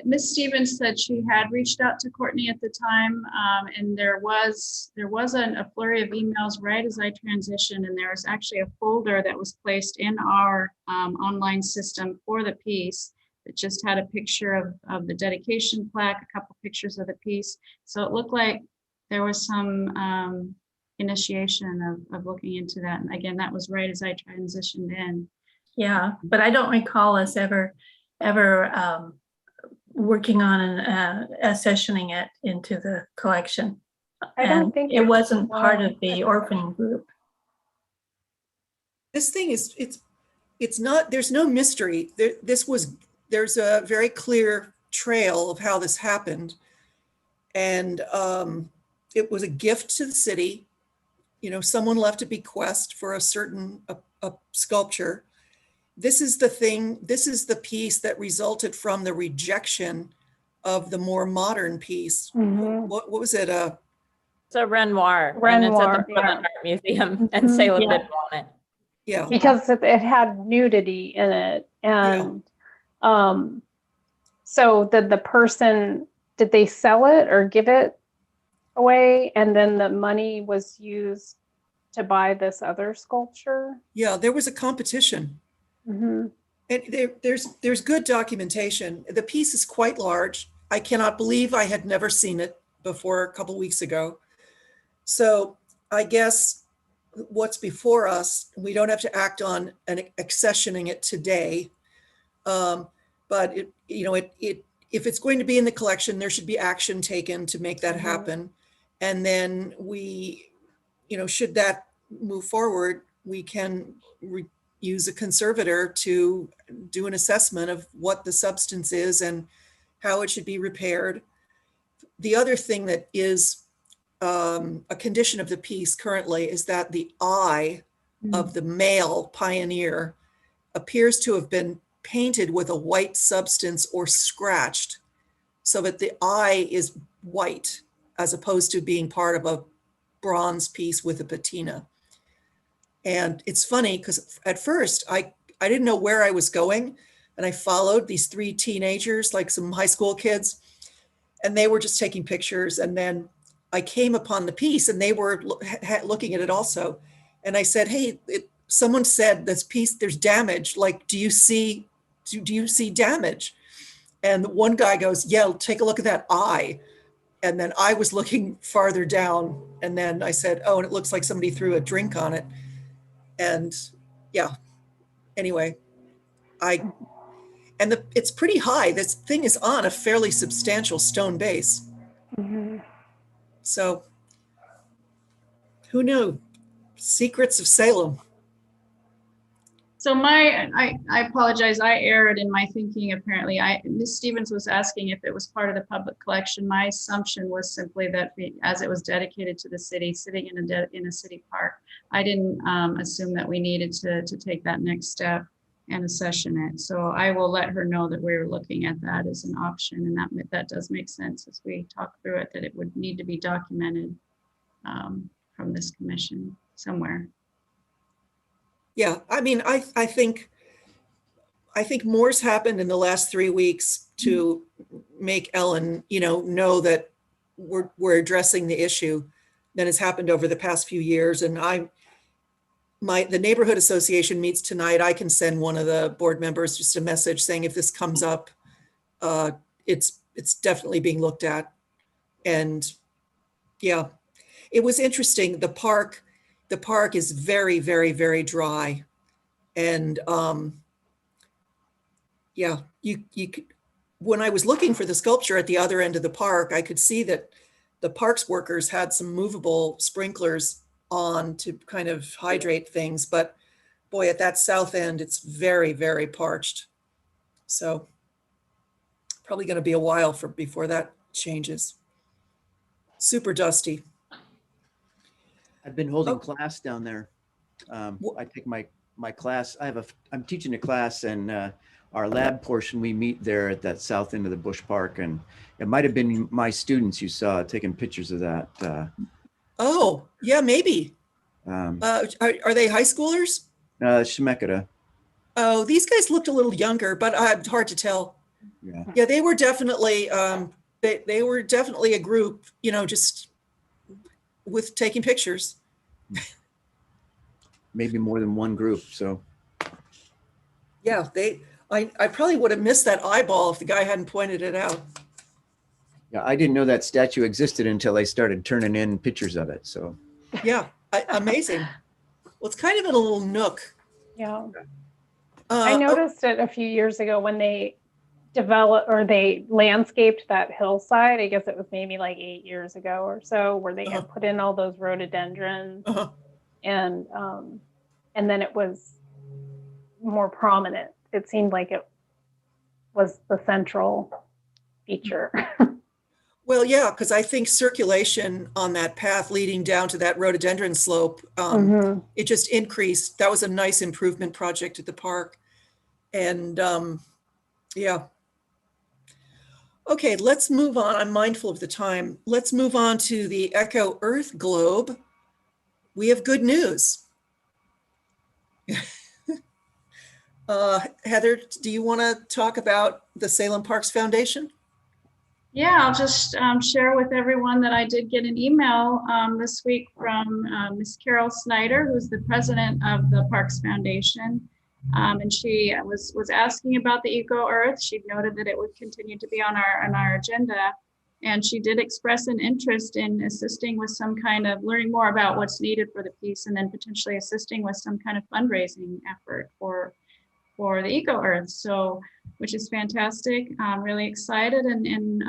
Ms. Stevens said she had reached out to Courtney at the time, and there was a flurry of emails right as I transitioned, and there was actually a folder that was placed in our online system for the piece that just had a picture of the dedication plaque, a couple pictures of the piece. So it looked like there was some initiation of looking into that. And again, that was right as I transitioned in. Yeah, but I don't recall us ever working on and accessioning it into the collection. I don't And think it wasn't part was. of the orphan group. This thing it's not, there's no mystery. There's a very clear trail of how this happened. And it was a gift to the city. Someone left a bequest for a certain a sculpture. This is the piece that resulted from the rejection of the more modern piece. Mhm. What was it? It's a Renoir. And it's Renoir, at the Portland yeah. Art Museum, and Mhm. Salem Yeah. didn't want it. Yeah. Because it had nudity in it. And so did did they sell it or give it away? And then the money was used to buy this other sculpture? Yeah, there was a competition. Mhm. And there's good documentation. The piece is quite large. I cannot believe I had never seen it before a couple weeks ago. So I guess what's before us, we don't have to act on accessioning it today. But if it's going to be in the collection, there should be action taken to make that happen. And then should that move forward, we can use a conservator to do an assessment of what the substance is and how it should be repaired. The other thing that is a condition of the piece currently is that the eye of the male pioneer appears to have been painted with a white substance or scratched, so that the eye is white as opposed to being part of a bronze piece with a patina. And it's funny because at first I didn't know where I was going, and I followed these three teenagers, like some high school kids, and they were just taking pictures. And then I came upon the piece, and they were looking at it also. And I said, "Hey, someone said this piece, there's damage. Like, do you see damage?" And one guy goes, "Yeah, take a look at that eye." And then I was looking farther down, and then I said, "Oh, and it looks like somebody threw a drink on it." And yeah, anyway, it's pretty high. This thing is on a fairly substantial stone base. Mhm. So who knew? Secrets of Salem. So I apologize, I erred in my thinking apparently. Ms. Stevens was asking if it was part of the public collection. My assumption was simply that as it was dedicated to the city, sitting in a city park, I didn't assume that we needed to take that next step and accession it. So I will let her know that we were looking at that as an option, and that does make sense as we talk through it, that it would need to be documented from this commission somewhere. Yeah, I mean, I think more's happened in the last 3 weeks to make Ellen, know that we're addressing the issue than has happened over the past few years. And the neighborhood association meets tonight. I can send one of the board members just a message saying if this comes up, it's it's definitely being looked at. And yeah, it was interesting. The park is very, very, very dry. And yeah, you could, when I was looking for the sculpture at the other end of the park, I could see that the parks workers had some movable sprinklers on to kind of hydrate things. But boy, at that south end, it's very, very parched. So probably going to be a while before that changes. Super dusty. I've been holding Oh. class down there. Wh- I take my class. I'm teaching a class, and our lab portion, we meet there at that south end of the Bush Park, and it might have been my students you saw taking pictures of that. Oh, yeah, maybe. Um, Are they high schoolers? Shemeketa. Oh, these guys looked a little younger, but hard to tell. Yeah. Yeah, they were definitely they were definitely a group, just with taking pictures. Maybe more than one group. So Yeah, I probably would have missed that eyeball if the guy hadn't pointed it out. yeah, I didn't know that statue existed until they started turning in pictures of it. So Yeah, amazing. Well, it's kind of in a little nook. Yeah. I noticed it a few years ago when they they landscaped that hillside. I guess it was maybe like 8 years ago or so, where they had put in all those rhododendrons, and then it was more prominent. It seemed like it was the central feature. Well, yeah, because I think circulation on that path leading down to that rhododendron slope, Mhm. it just increased. That was a nice improvement project at the park. And yeah. Okay, let's move on. I'm mindful of the time. Let's move on to the Echo Earth Globe. We have good news. Heather, do you want to talk about the Salem Parks Foundation? Yeah, I'll just share with everyone that I did get an email this week from Ms. Carol Snyder, who's the president of the Parks Foundation. And she was asking about the Eco Earth. She noted that it would continue to be on our agenda. And she did express an interest in assisting with some kind of learning more about what's needed for the piece, and then potentially assisting with some kind of fundraising effort for the Eco Earth. So, which is fantastic. I'm really excited. And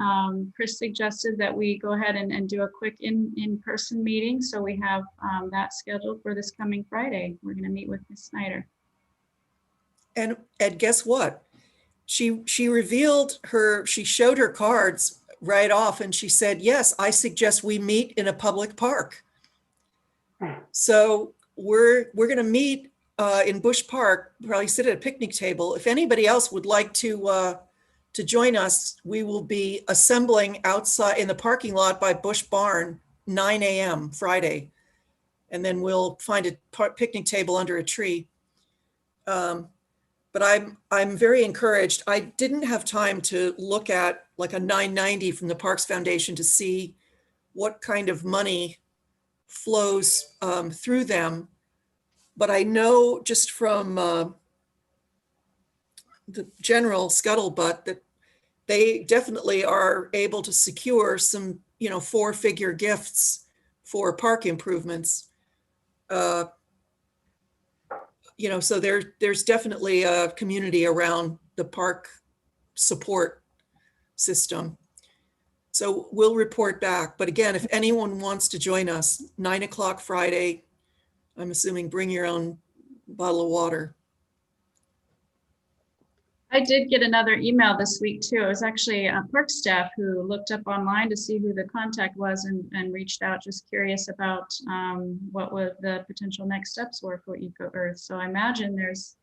Chris suggested that we go ahead and do a quick in-person meeting. So we have that scheduled for this coming Friday. We're going to meet with Ms. Snyder. And guess what? She showed her cards right off, and she said, yes, I suggest we meet in a public park. So we're going to meet in Bush Park, probably sit at a picnic table. If anybody else would like to join us, we will be assembling outside in the parking lot by Bush Barn, 9 a.m. Friday. And then we'll find a picnic table under a tree. But I'm very encouraged. I didn't have time to look at like a 990 from the Parks Foundation to see what kind of money flows through them. But I know just from the general scuttlebutt that they definitely are able to secure some, 4-figure gifts for park improvements. So there's definitely a community around the park support system. So we'll report back. But again, if anyone wants to join us, 9 o'clock Friday, I'm assuming bring your own bottle of water. I did get another email this week too. It was actually a park staff who looked up online to see who the contact was and reached out, just curious about what would the potential next steps were for Eco Earth. So I imagine there's,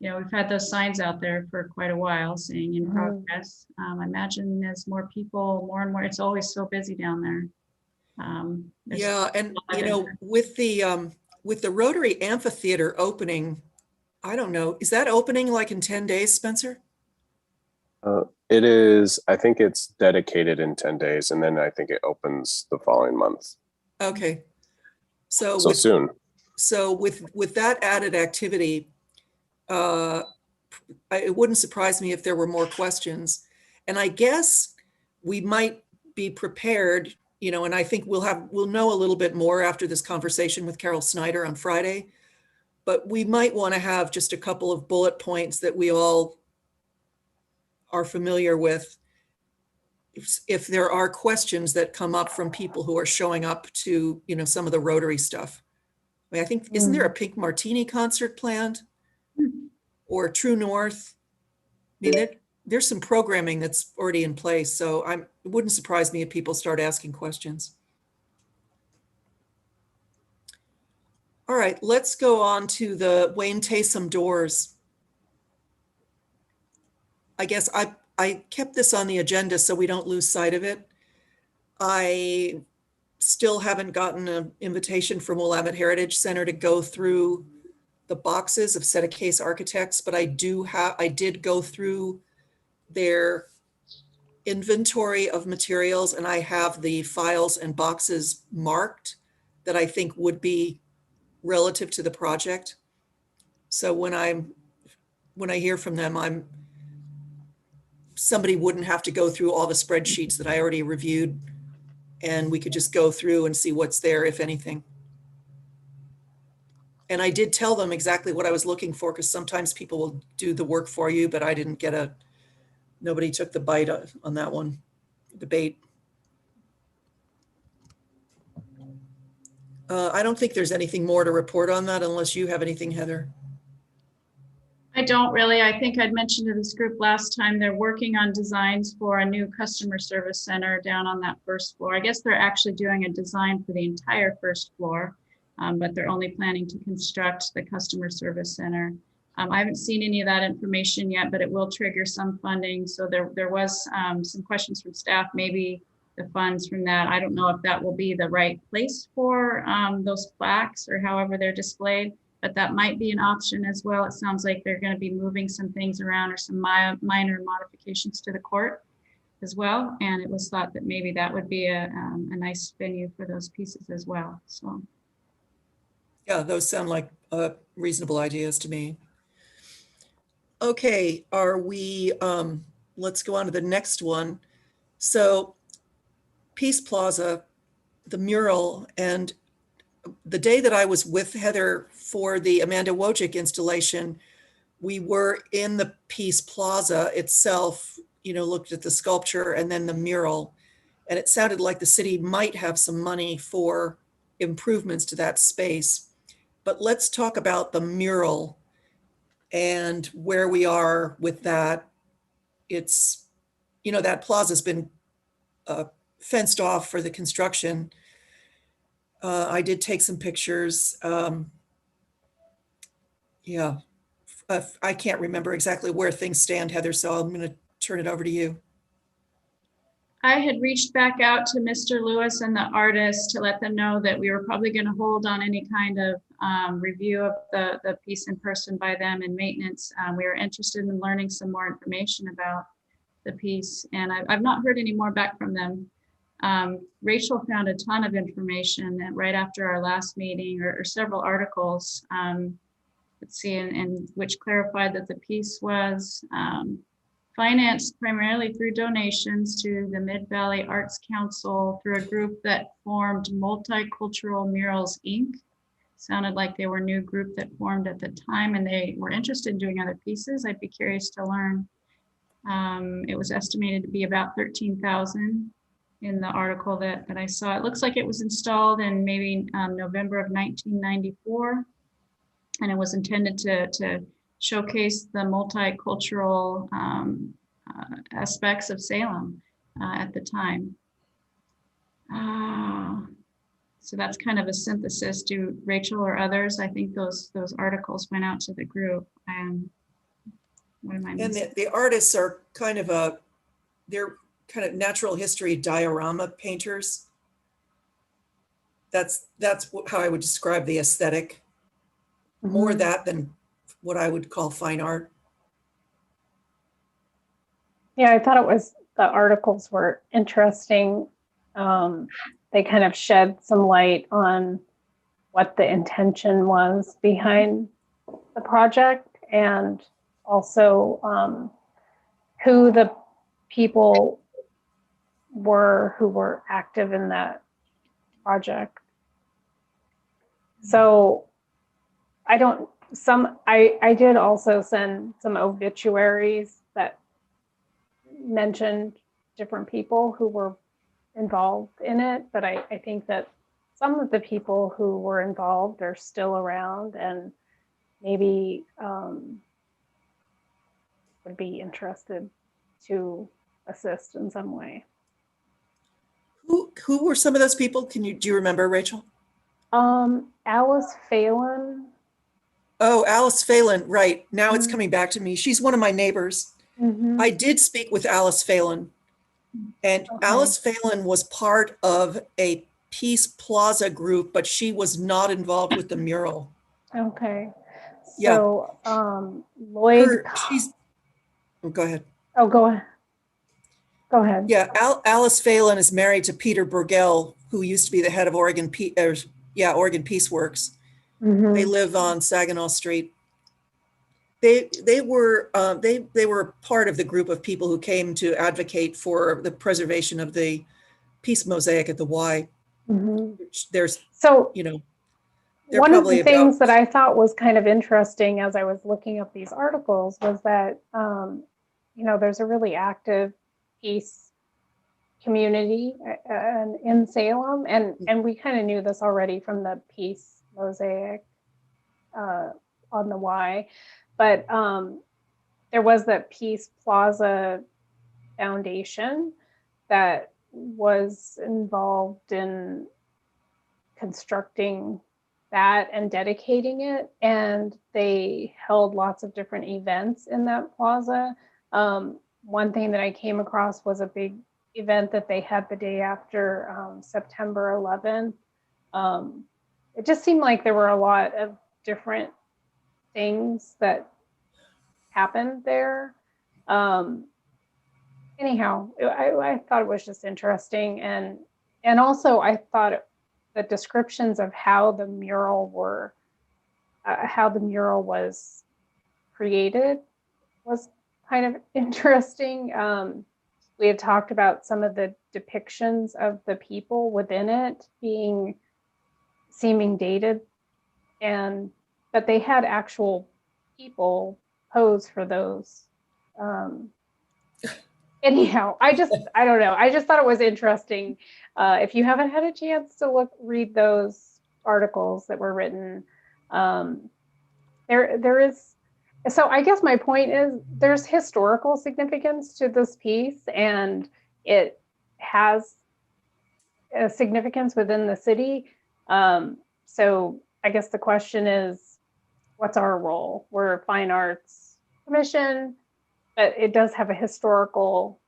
we've had those signs out there for quite a while saying in progress. I imagine as more people, more and more, it's always so busy down there. Yeah, and with the Rotary Amphitheater opening, I don't know, is that opening like in 10 days, Spencer? It is, I think it's dedicated in 10 days, and then I think it opens the following month. Okay. So soon. So with that added activity, it wouldn't surprise me if there were more questions. And I guess we might be prepared, and I think we'll know a little bit more after this conversation with Carol Snyder on Friday, but we might want to have just a couple of bullet points that we all are familiar with. If there are questions that come up from people who are showing up to, some of the Rotary stuff. I mean, I think, isn't there a Pink Martini concert planned? Or True North? I mean, there's some programming that's already in place, so it wouldn't surprise me if people start asking questions. All right, let's go on to the Wayne Taysom doors. I guess I kept this on the agenda so we don't lose sight of it. I still haven't gotten an invitation from Willamette Heritage Center to go through the boxes of Set a Case Architects, but I did go through their inventory of materials, and I have the files and boxes marked that I think would be relative to the project. So when I hear from them, somebody wouldn't have to go through all the spreadsheets that I already reviewed, and we could just go through and see what's there, if anything. And I did tell them exactly what I was looking for, because sometimes people will do the work for you, but I didn't get nobody took the bite on that one, the bait. I don't think there's anything more to report on that unless you have anything, Heather. I don't really. I think I'd mentioned to this group last time, they're working on designs for a new customer service center down on that first floor. I guess they're actually doing a design for the entire first floor, but they're only planning to construct the customer service center. I haven't seen any of that information yet, but it will trigger some funding. So there was some questions from staff, maybe the funds from that. I don't know if that will be the right place for those plaques or however they're displayed, but that might be an option as well. It sounds like they're going to be moving some things around or some minor modifications to the court as well. And it was thought that maybe that would be a nice venue for those pieces as well. So. Yeah, those sound like reasonable ideas to me. Okay, let's go on to the next one. So Peace Plaza, the mural, and the day that I was with Heather for the Amanda Wojcik installation, we were in the Peace Plaza itself, looked at the sculpture and then the mural, and it sounded like the city might have some money for improvements to that space. But let's talk about the mural and where we are with that. It's, that plaza's been fenced off for the construction. I did take some pictures. Yeah, I can't remember exactly where things stand, Heather, so I'm going to turn it over to you. I had reached back out to Mr. Lewis and the artist to let them know that we were probably going to hold on any kind of review of the piece in person by them and maintenance. We were interested in learning some more information about the piece, and I've not heard any more back from them. Rachel found a ton of information right after our last meeting, or several articles, let's see, and which clarified that the piece was financed primarily through donations to the Mid-Valley Arts Council through a group that formed Multicultural Murals, Inc. Sounded like they were a new group that formed at the time, and they were interested in doing other pieces. I'd be curious to learn. It was estimated to be about $13,000 in the article that I saw. It looks like it was installed in maybe November of 1994, and it was intended to showcase the multicultural aspects of Salem at the time. So that's kind of a synthesis. Do Rachel or others? I think those articles went out to the group. What am I missing? And the artists are they're kind of natural history diorama painters. That's how I would describe the aesthetic. More that than what I would call fine art. Yeah, I thought the articles were interesting. They kind of shed some light on what the intention was behind the project, and also who the people who were active in that project. So I did also send some obituaries that mentioned different people who were involved in it, but I think that some of the people who were involved are still around and maybe would be interested to assist in some way. Who were some of those people? Do you remember, Rachel? Alice Phelan. Oh, Alice Phelan, right. Now it's coming back to me. She's one of my neighbors. Mm-hmm. I did speak with Alice Phelan, and Okay. Alice Phelan was part of a Peace Plaza group, but she was not involved with the mural. Okay. Yeah. So Lloyd. Go ahead. Oh, go ahead. Go ahead. Yeah, Alice Phelan is married to Peter Burgell, who used to be the head of Oregon Peace Works. Mm-hmm. They live on Saginaw Street. They were part of the group of people who came to advocate for the preservation of the peace mosaic at the Y. Mm-hmm. There's, So, they're one of probably the things that I thought was kind of interesting as I was looking up these articles was that, there's a really active peace community in Salem, and we kind of knew this already from the peace mosaic on the Y, but there was that Peace Plaza Foundation that was involved in constructing that and dedicating it, and they held lots of different events in that plaza. One thing that I came across was a big event that they had the day after September 11th. It just seemed like there were a lot of different things that happened there. Anyhow, I thought it was just interesting, and also I thought the descriptions of how the mural was created was kind of interesting. We had talked about some of the depictions of the people within it seeming dated, but they had actual people pose for those. Anyhow, I don't know. I just thought it was interesting. If you haven't had a chance to read those articles that were written, there is. So I guess my point is there's historical significance to this piece, and it has a significance within the city. So I guess the question is, what's our role? We're a fine arts commission, but it does have a historical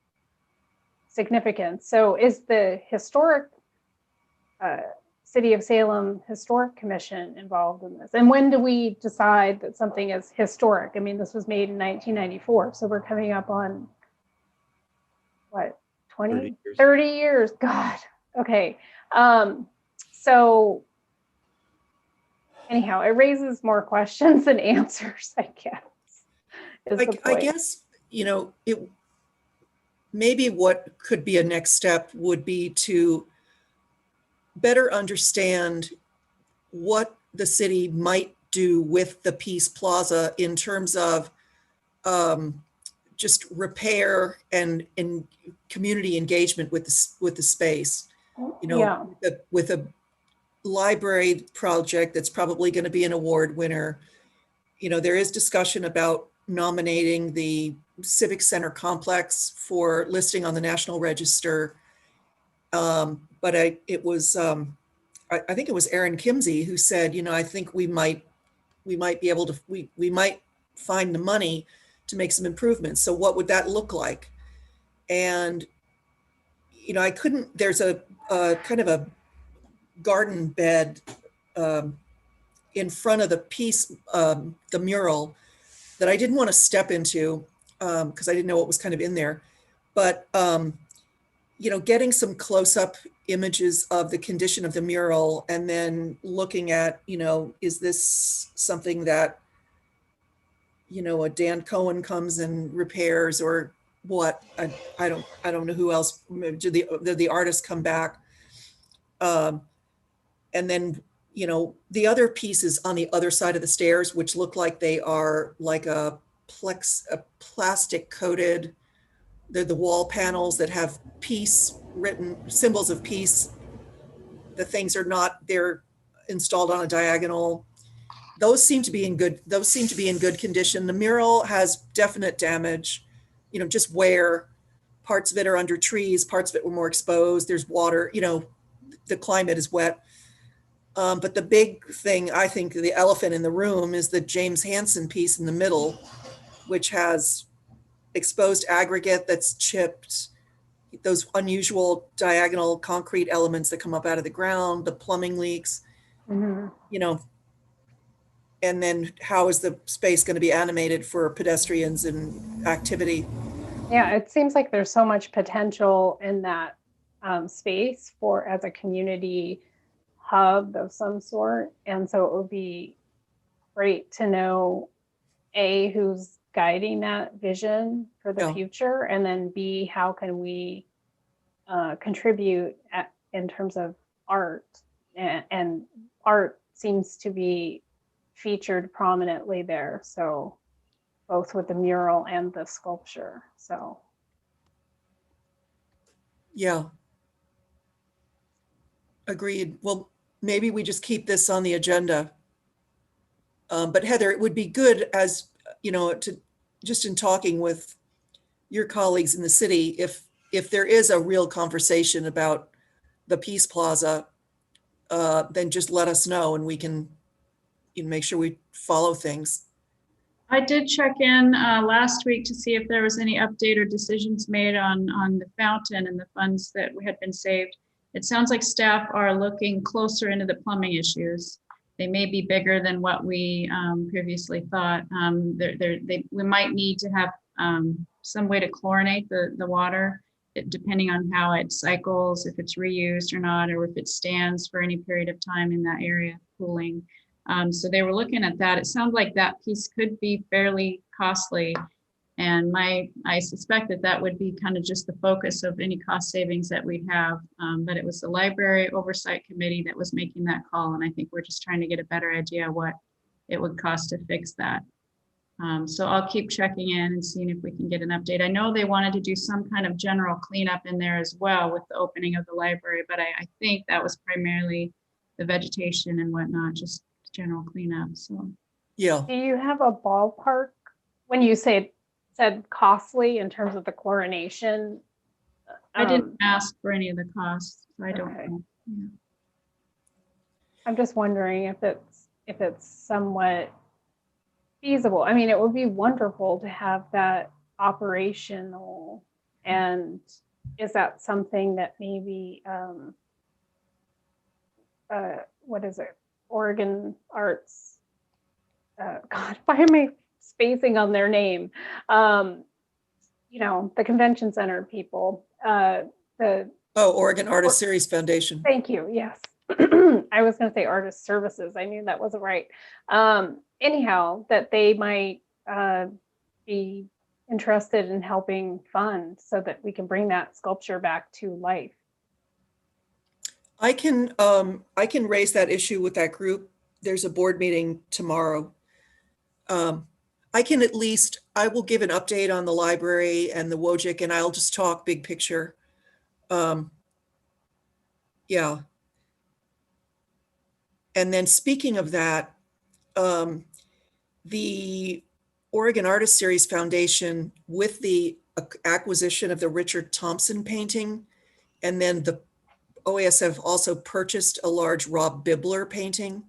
significance. So is the historic City of Salem Historic Commission involved in this? And when do we decide that something is historic? I mean, this was made in 1994, so we're coming up on what, 20, 30 years? God, okay. So anyhow, it raises more questions than answers, I guess. I guess, maybe what could be a next step would be to better understand what the city might do with the Peace Plaza in terms of just repair and community engagement with the space. With a library project that's probably going to be an award winner. There is discussion about nominating the Civic Center complex for listing on the National Register. But I think it was Aaron Kimsey who said, I think we might be able to, we might find the money to make some improvements. So what would that look like? And, there's a kind of a garden bed in front of the mural that I didn't want to step into because I didn't know what was kind of in there. But, getting some close-up images of the condition of the mural and then looking at, is this something that, a Dan Cohen comes and repairs, or, what, I don't know who else, did the artists come back? And then, you know, the other pieces on the other side of the stairs, which look like they are like a plastic coated, they're the wall panels that have peace written, symbols of peace. The things are not, they're installed on a diagonal. Those seem to be in good condition. The mural has definite damage, you know, just wear. Parts of it are under trees, parts of it were more exposed. There's water, you know, the climate is wet. But the big thing, I think, the elephant in the room is the James Hansen piece in the middle, which has exposed aggregate that's chipped, those unusual diagonal concrete elements that come up out of the ground, the plumbing leaks, Mhm. you know, and then how is the space going to be animated for pedestrians and activity? Yeah, it seems like there's so much potential in that space for as a community hub of some sort. And so it would be great to know A, who's guiding that vision for the Yeah. future, and then B, how can we contribute in terms of art, and art seems to be featured prominently there. So both with the mural and the sculpture. So Yeah. Agreed. Well, maybe we just keep this on the agenda. But Heather, it would be good, as you know, to just in talking with your colleagues in the city, if there is a real conversation about the Peace Plaza, then just let us know and we can, you know, make sure we follow things. I did check in last week to see if there was any update or decisions made on the fountain and the funds that had been saved. It sounds like staff are looking closer into the plumbing issues. They may be bigger than what we previously thought. We might need to have some way to chlorinate the water, depending on how it cycles, if it's reused or not, or if it stands for any period of time in that area cooling. So they were looking at that. It sounds like that piece could be fairly costly. And I suspect that would be kind of just the focus of any cost savings that we'd have. But it was the library oversight committee that was making that call. And I think we're just trying to get a better idea what it would cost to fix that. So I'll keep checking in and seeing if we can get an update. I know they wanted to do some kind of general cleanup in there as well with the opening of the library, but I think that was primarily the vegetation and whatnot, just general cleanup. So Yeah. do you have a ballpark when you said costly in terms of the chlorination? I didn't ask for any of the costs. So I don't Okay. know. Yeah. I'm just wondering if it's somewhat feasible. I mean, it would be wonderful to have that operational. And is that something that maybe what is it? Oregon Arts. God, why am I spacing on their name? You know, the convention center people. Oregon Artist Series Foundation. Thank you. Yes. I was going to say artist services. I knew that wasn't right. Anyhow, that they might be interested in helping fund so that we can bring that sculpture back to life. I can raise that issue with that group. There's a board meeting tomorrow. I will give an update on the library and the Wojcik, and I'll just talk big picture. Yeah. And then speaking of that, the Oregon Artist Series Foundation, with the acquisition of the Richard Thompson painting, and then the OASF also purchased a large Rob Bibler painting.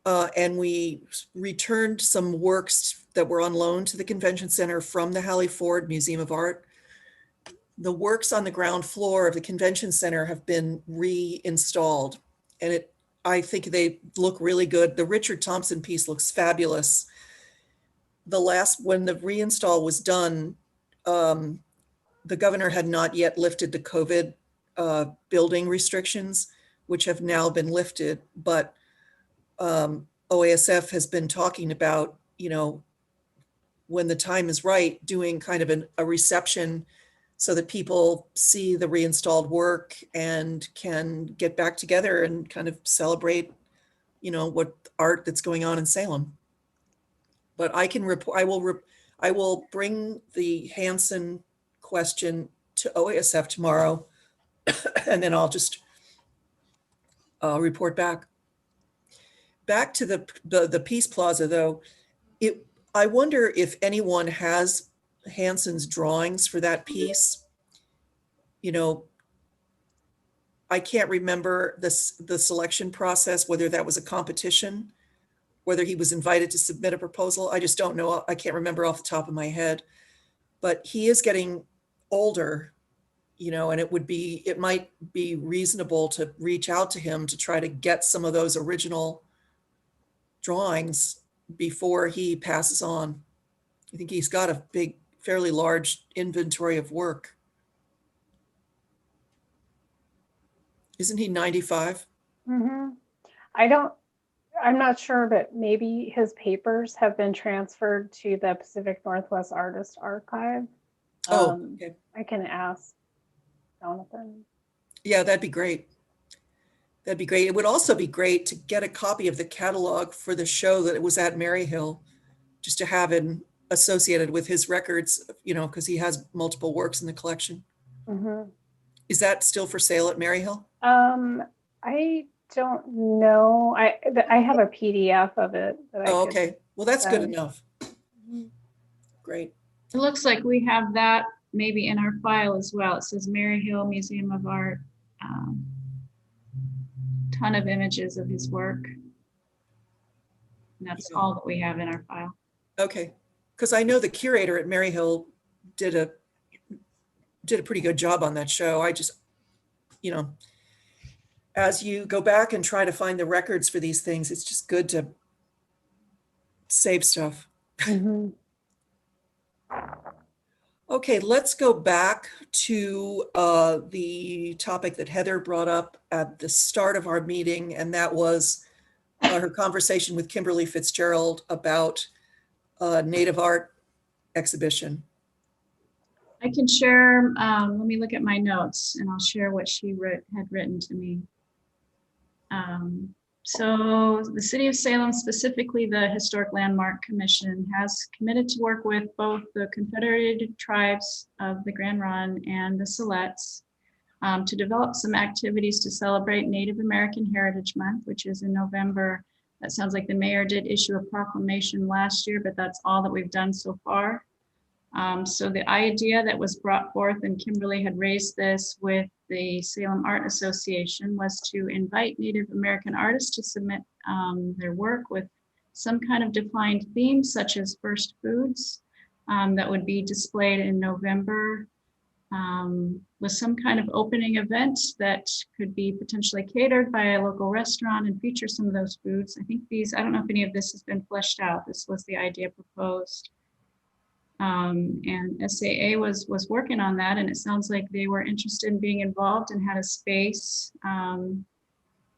And we returned some works that were on loan to the convention center from the Hallie Ford Museum of Art. The works on the ground floor of the convention center have been reinstalled, and I think they look really good. The Richard Thompson piece looks fabulous. When the reinstall was done, the governor had not yet lifted the COVID building restrictions, which have now been lifted. But OASF has been talking about, you know, when the time is right, doing kind of a reception so that people see the reinstalled work and can get back together and kind of celebrate, what art that's going on in Salem. But I can report, I will bring the Hanson question to OASF tomorrow, and then I'll just report back. Back to the Peace Plaza, though, I wonder if anyone has Hanson's drawings for that piece. I can't remember the selection process, whether that was a competition, whether he was invited to submit a proposal. I just don't know. I can't remember off the top of my head. But he is getting older, and it might be reasonable to reach out to him to try to get some of those original drawings before he passes on. I think he's got a big, fairly large inventory of work. Isn't he 95? Mm-hmm. I'm not sure, but maybe his papers have been transferred to the Pacific Northwest Artist Archive. Okay. I can ask Jonathan. Yeah, that'd be great. That'd be great. It would also be great to get a copy of the catalog for the show that it was at Maryhill, just to have it associated with his records, because he has multiple works in the collection. Mm-hmm. Is that still for sale at Maryhill? I don't know. I have a PDF of it. Okay. Well, that's good send. enough. Great. It looks like we have that maybe in our file as well. It says Maryhill Museum of Art. Ton of images of his work. And that's all that we have in our file. Okay. Because I know the curator at Maryhill did a pretty good job on that show. I just, as you go back and try to find the records for these things, it's just good to save stuff. Mm-hmm. Okay, let's go back to the topic that Heather brought up at the start of our meeting, and that was her conversation with Kimberly Fitzgerald about Native art exhibition. I can share, let me look at my notes and I'll share what she had written to me. So the City of Salem, specifically the Historic Landmark Commission, has committed to work with both the Confederated Tribes of the Grand Ronde and the Silex to develop some activities to celebrate Native American Heritage Month, which is in November. That sounds like the mayor did issue a proclamation last year, but that's all that we've done so far. So the idea that was brought forth, and Kimberly had raised this with the Salem Art Association, was to invite Native American artists to submit their work with some kind of defined theme, such as first foods, that would be displayed in November, with some kind of opening event that could be potentially catered by a local restaurant and feature some of those foods. I think I don't know if any of this has been fleshed out. This was the idea proposed. And SAA was working on that, and it sounds like they were interested in being involved and had a space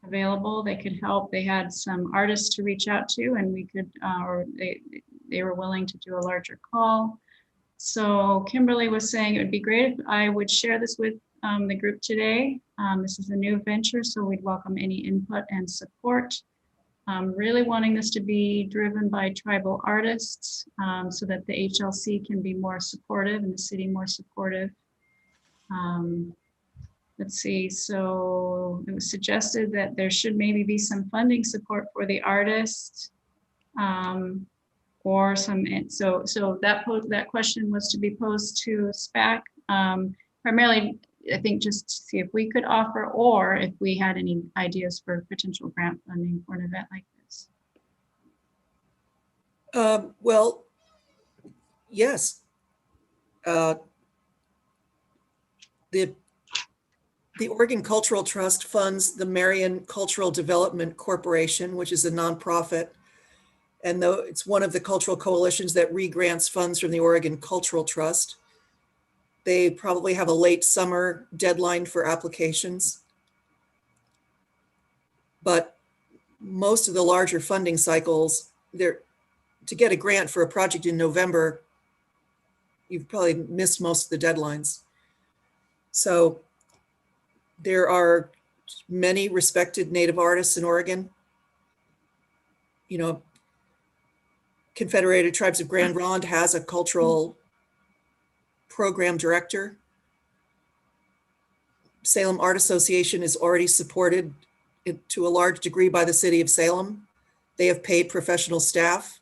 available. They could help. They had some artists to reach out to, and we could, or they were willing to do a larger call. So Kimberly was saying it would be great if I would share this with the group today. This is a new venture, so we'd welcome any input and support. Really wanting this to be driven by tribal artists so that the HLC can be more supportive and the city more supportive. Let's see, so it was suggested that there should maybe be some funding support for the artists or some, so that question was to be posed to SPAC. Primarily, I think just to see if we could offer, or if we had any ideas for potential grant funding for an event like this. Well, yes. The Oregon Cultural Trust funds the Marion Cultural Development Corporation, which is a nonprofit. And though it's one of the cultural coalitions that re-grants funds from the Oregon Cultural Trust. They probably have a late summer deadline for applications. But most of the larger funding cycles, to get a grant for a project in November, you've probably missed most of the deadlines. So there are many respected Native artists in Oregon. You know, Confederated Tribes of Grand Ronde has a cultural program director. Salem Art Association is already supported to a large degree by the city of Salem. They have paid professional staff.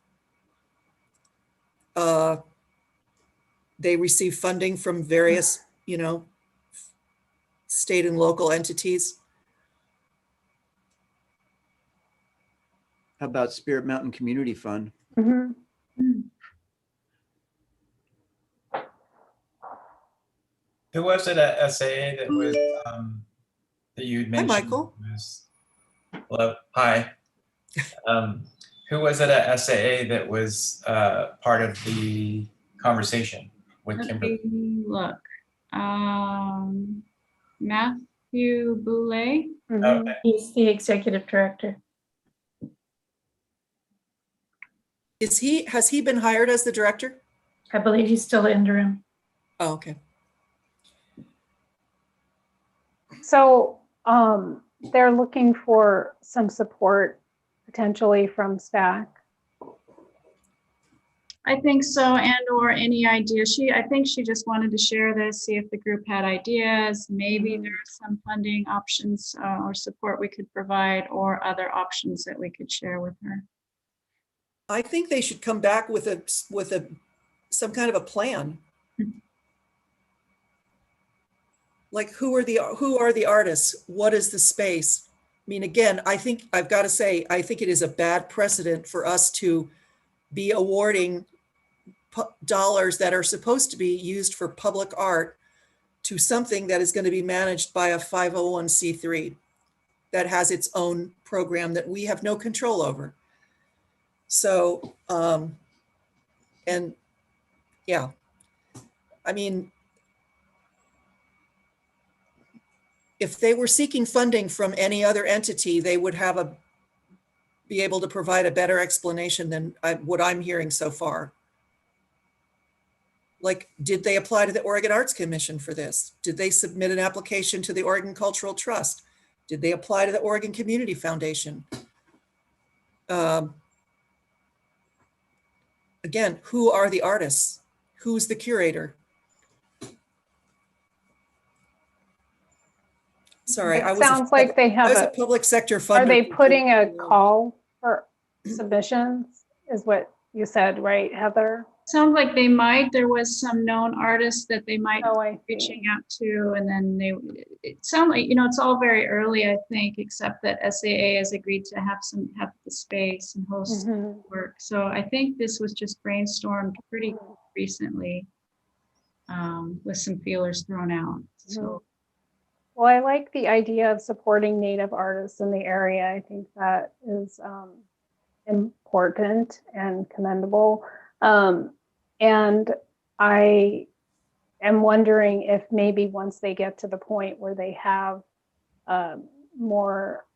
They receive funding from various, you know, state and local entities. How about Spirit Mountain Community Fund? Mhm. Who was it at SAA that was that you'd Hi, mentioned? Michael. Hello, hi. Who was it at SAA that was part of the conversation with Let Kimberly? me look. Matthew Boulay. Mhm. Okay. He's the executive director. Has he been hired as the director? I believe he's still interim. Oh, okay. So they're looking for some support potentially from SPAC. I think so, and or any idea. I think she just wanted to share this, see if the group had ideas. Maybe there are some funding options or support we could provide, or other options that we could share with her. I think they should come back with some kind of a plan. Like who are the artists? What is the space? I mean, again, I think I've got to say, I think it is a bad precedent for us to be awarding dollars that are supposed to be used for public art to something that is going to be managed by a 501c3 that has its own program that we have no control over. So, and yeah, I mean, if they were seeking funding from any other entity, they would be able to provide a better explanation than what I'm hearing so far. Like, did they apply to the Oregon Arts Commission for this? Did they submit an application to the Oregon Cultural Trust? Did they apply to the Oregon Community Foundation? Again, who are the artists? Who's the curator? Sorry, It sounds like they I have was a public sector funder. are they putting a call for submissions is what you said, right, Heather? Sounds like they might. There was some known artists that they might Oh, I be see. reaching out to, and then it sounds like, you know, it's all very early, I think, except that SAA has agreed to have the space and host Mhm. work. So I think this was just brainstormed pretty recently with some feelers thrown out. So Well, I like the idea of supporting Native artists in the area. I think that is important and commendable. And I am wondering if maybe once they get to the point where they have more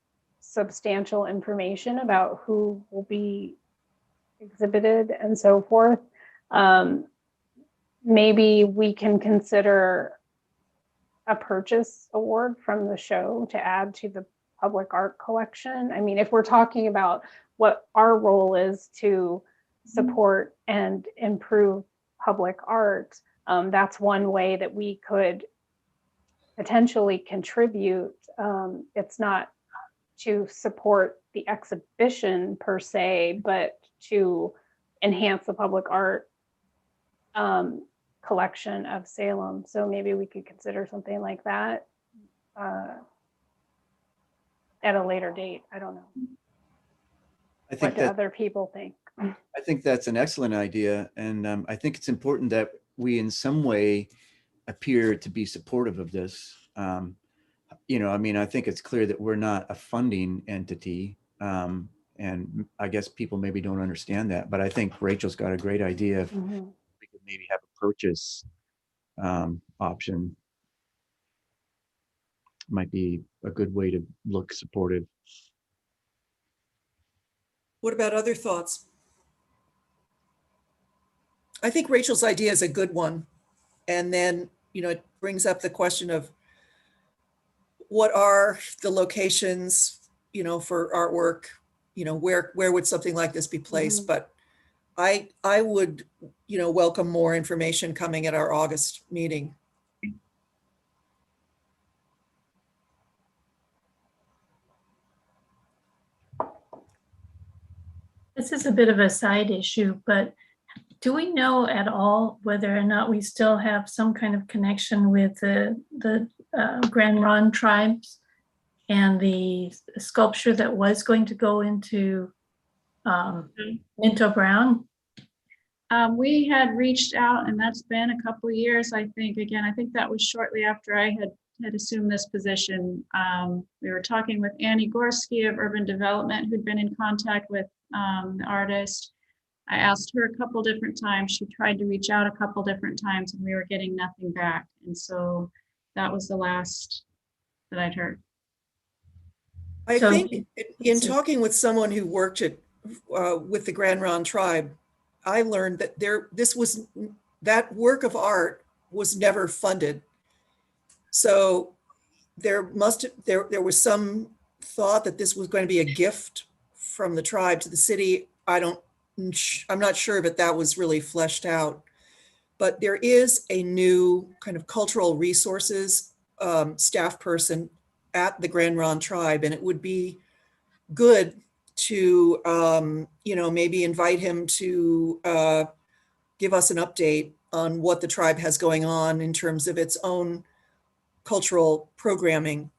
substantial information about who will be exhibited and so forth, maybe we can consider a purchase award from the show to add to the public art collection. I mean, if we're talking about what our role is to support and improve public art, that's one way that we could potentially contribute. It's not to support the exhibition per se, but to enhance the public art collection of Salem. So maybe we could consider something like that at a later date. I don't know. I What think do that other people think? I think that's an excellent idea, and I think it's important that we, in some way, appear to be supportive of this. You know, I mean, I think it's clear that we're not a funding entity, and I guess people maybe don't understand that. But I think Rachel's got a great idea. If Mhm. we could maybe have a purchase option, might be a good way to look supportive. What about other thoughts? I think Rachel's idea is a good one. And then, it brings up the question of what are the locations, for artwork, where would something like this be placed? But I would, welcome more information coming at our August meeting. This is a bit of a side issue, but do we know at all whether or not we still have some kind of connection with the Grand Ron tribes and the sculpture that was going to go into Minto Brown? We had reached out, and that's been a couple of years, I think. Again, I think that was shortly after I had assumed this position. We were talking with Annie Gorski of Urban Development, who'd been in contact with the artist. I asked her a couple different times. She tried to reach out a couple different times, and we were getting nothing back. And so that was the last that I'd heard. I So- think in talking with someone who worked with the Grand Ron tribe, I learned that that work of art was never funded. So there was some thought that this was going to be a gift from the tribe to the city. I'm not sure that that was really fleshed out, but there is a new kind of cultural resources staff person at the Grand Ron tribe, and it would be good to maybe invite him to give us an update on what the tribe has going on in terms of its own cultural programming,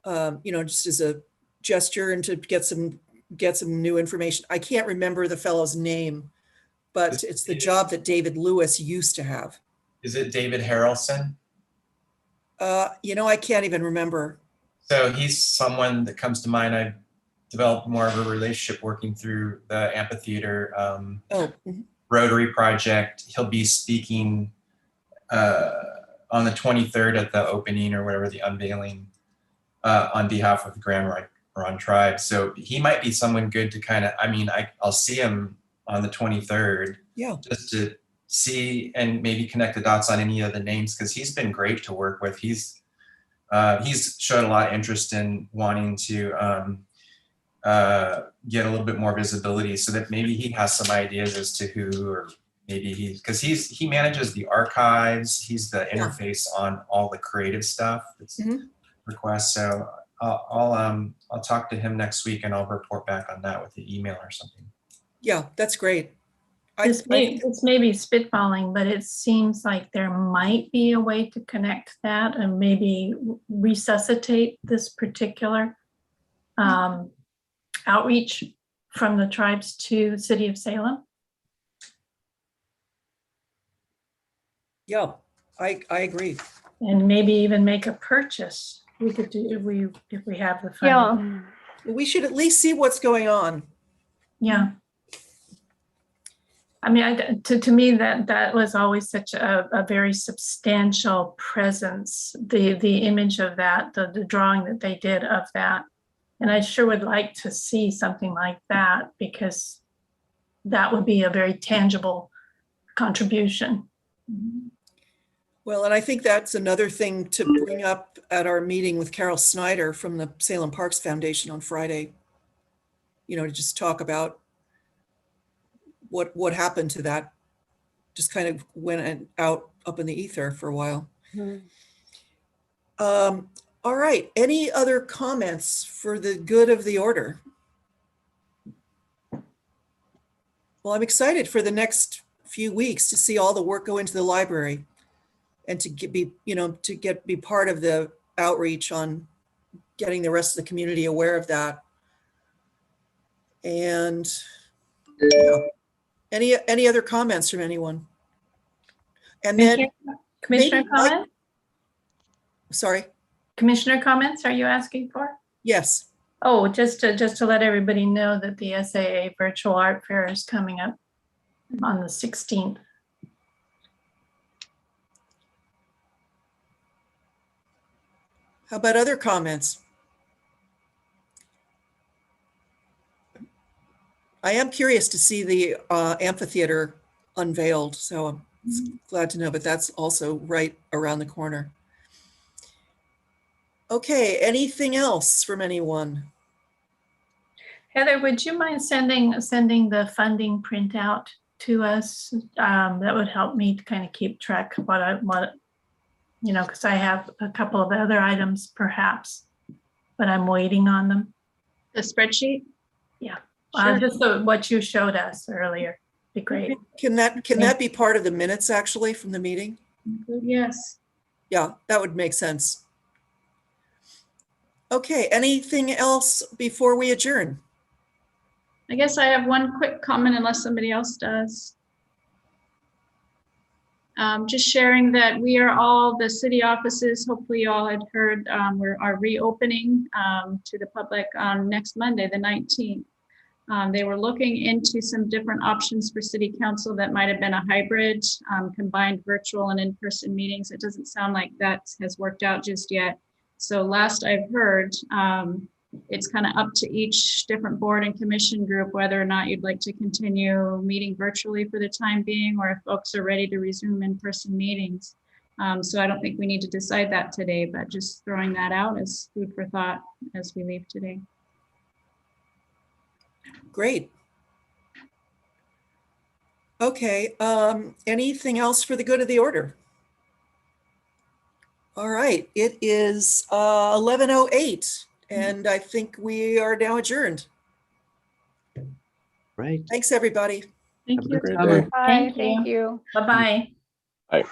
just as a gesture and to get some new information. I can't remember the fellow's name, but it's the job that David Lewis used to have. Is it David Harrelson? I can't even remember. So he's someone that comes to mind. I've developed more of a relationship working through the amphitheater Rotary project. He'll be speaking on the 23rd at the opening or whatever, the unveiling, on behalf of the Grand Ron tribe. So he might be someone good to I'll see him on the 23rd. Yeah. Just to see and maybe connect the dots on any of the names, because he's been great to work with. He's showed a lot of interest in wanting to get a little bit more visibility, so that maybe he has some ideas as to who, or maybe because he manages the archives. He's the interface on all the creative stuff that's requests. So I'll talk to him next week, and I'll report back on that with the email or something. Yeah, that's great. It's maybe spitballing, but it seems like there might be a way to connect that and maybe resuscitate this particular outreach from the tribes to the city of Salem. Yeah, I agree. And maybe even make a purchase. We could do if we have the funding. Yeah. We should at least see what's going on. Yeah. I mean, to me, that was always such a very substantial presence, the image of that, the drawing that they did of that. And I sure would like to see something like that, because that would be a very tangible contribution. Well, and I think that's another thing to bring up at our meeting with Carol Snyder from the Salem Parks Foundation on Friday. To just talk about what happened to that. Just kind of went out up in the ether for a while. All right. Any other comments for the good of the order? Well, I'm excited for the next few weeks to see all the work go into the library, and to be part of the outreach on getting the rest of the community aware of that. And any other comments from anyone? And then Commissioner maybe comment? Sorry. Commissioner comments, are you asking for? Yes. Oh, just to let everybody know that the SAA Virtual Art Fair is coming up on the 16th. How about other comments? I am curious to see the amphitheater unveiled. So I'm glad to know, but that's also right around the corner. Okay, anything else from anyone? Heather, would you mind sending the funding printout to us? That would help me to kind of keep track of what, because I have a couple of other items perhaps, but I'm waiting on them. The spreadsheet? Yeah. Sure. Just what you showed us earlier. Be great. Can that be part of the minutes actually from the meeting? Yes. Yeah, that would make sense. Okay, anything else before we adjourn? I guess I have one quick comment unless somebody else does. Just sharing that we are all, the city offices, hopefully you all had heard, we are reopening to the public on next Monday, the 19th. They were looking into some different options for city council that might have been a hybrid, combined virtual and in-person meetings. It doesn't sound like that has worked out just yet. So last I've heard, it's kind of up to each different board and commission group whether or not you'd like to continue meeting virtually for the time being, or if folks are ready to resume in-person meetings. So I don't think we need to decide that today, but just throwing that out as food for thought as we leave today. Great. Okay, anything else for the good of the order? All right, it is 11:08 and I think we are now adjourned. Right. Thanks, everybody. Thank Have a you. good Great summer. day. Bye, Thank thank you. you. Bye-bye.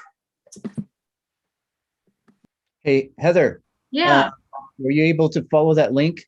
Hey, Heather, Yeah. were you able to follow that link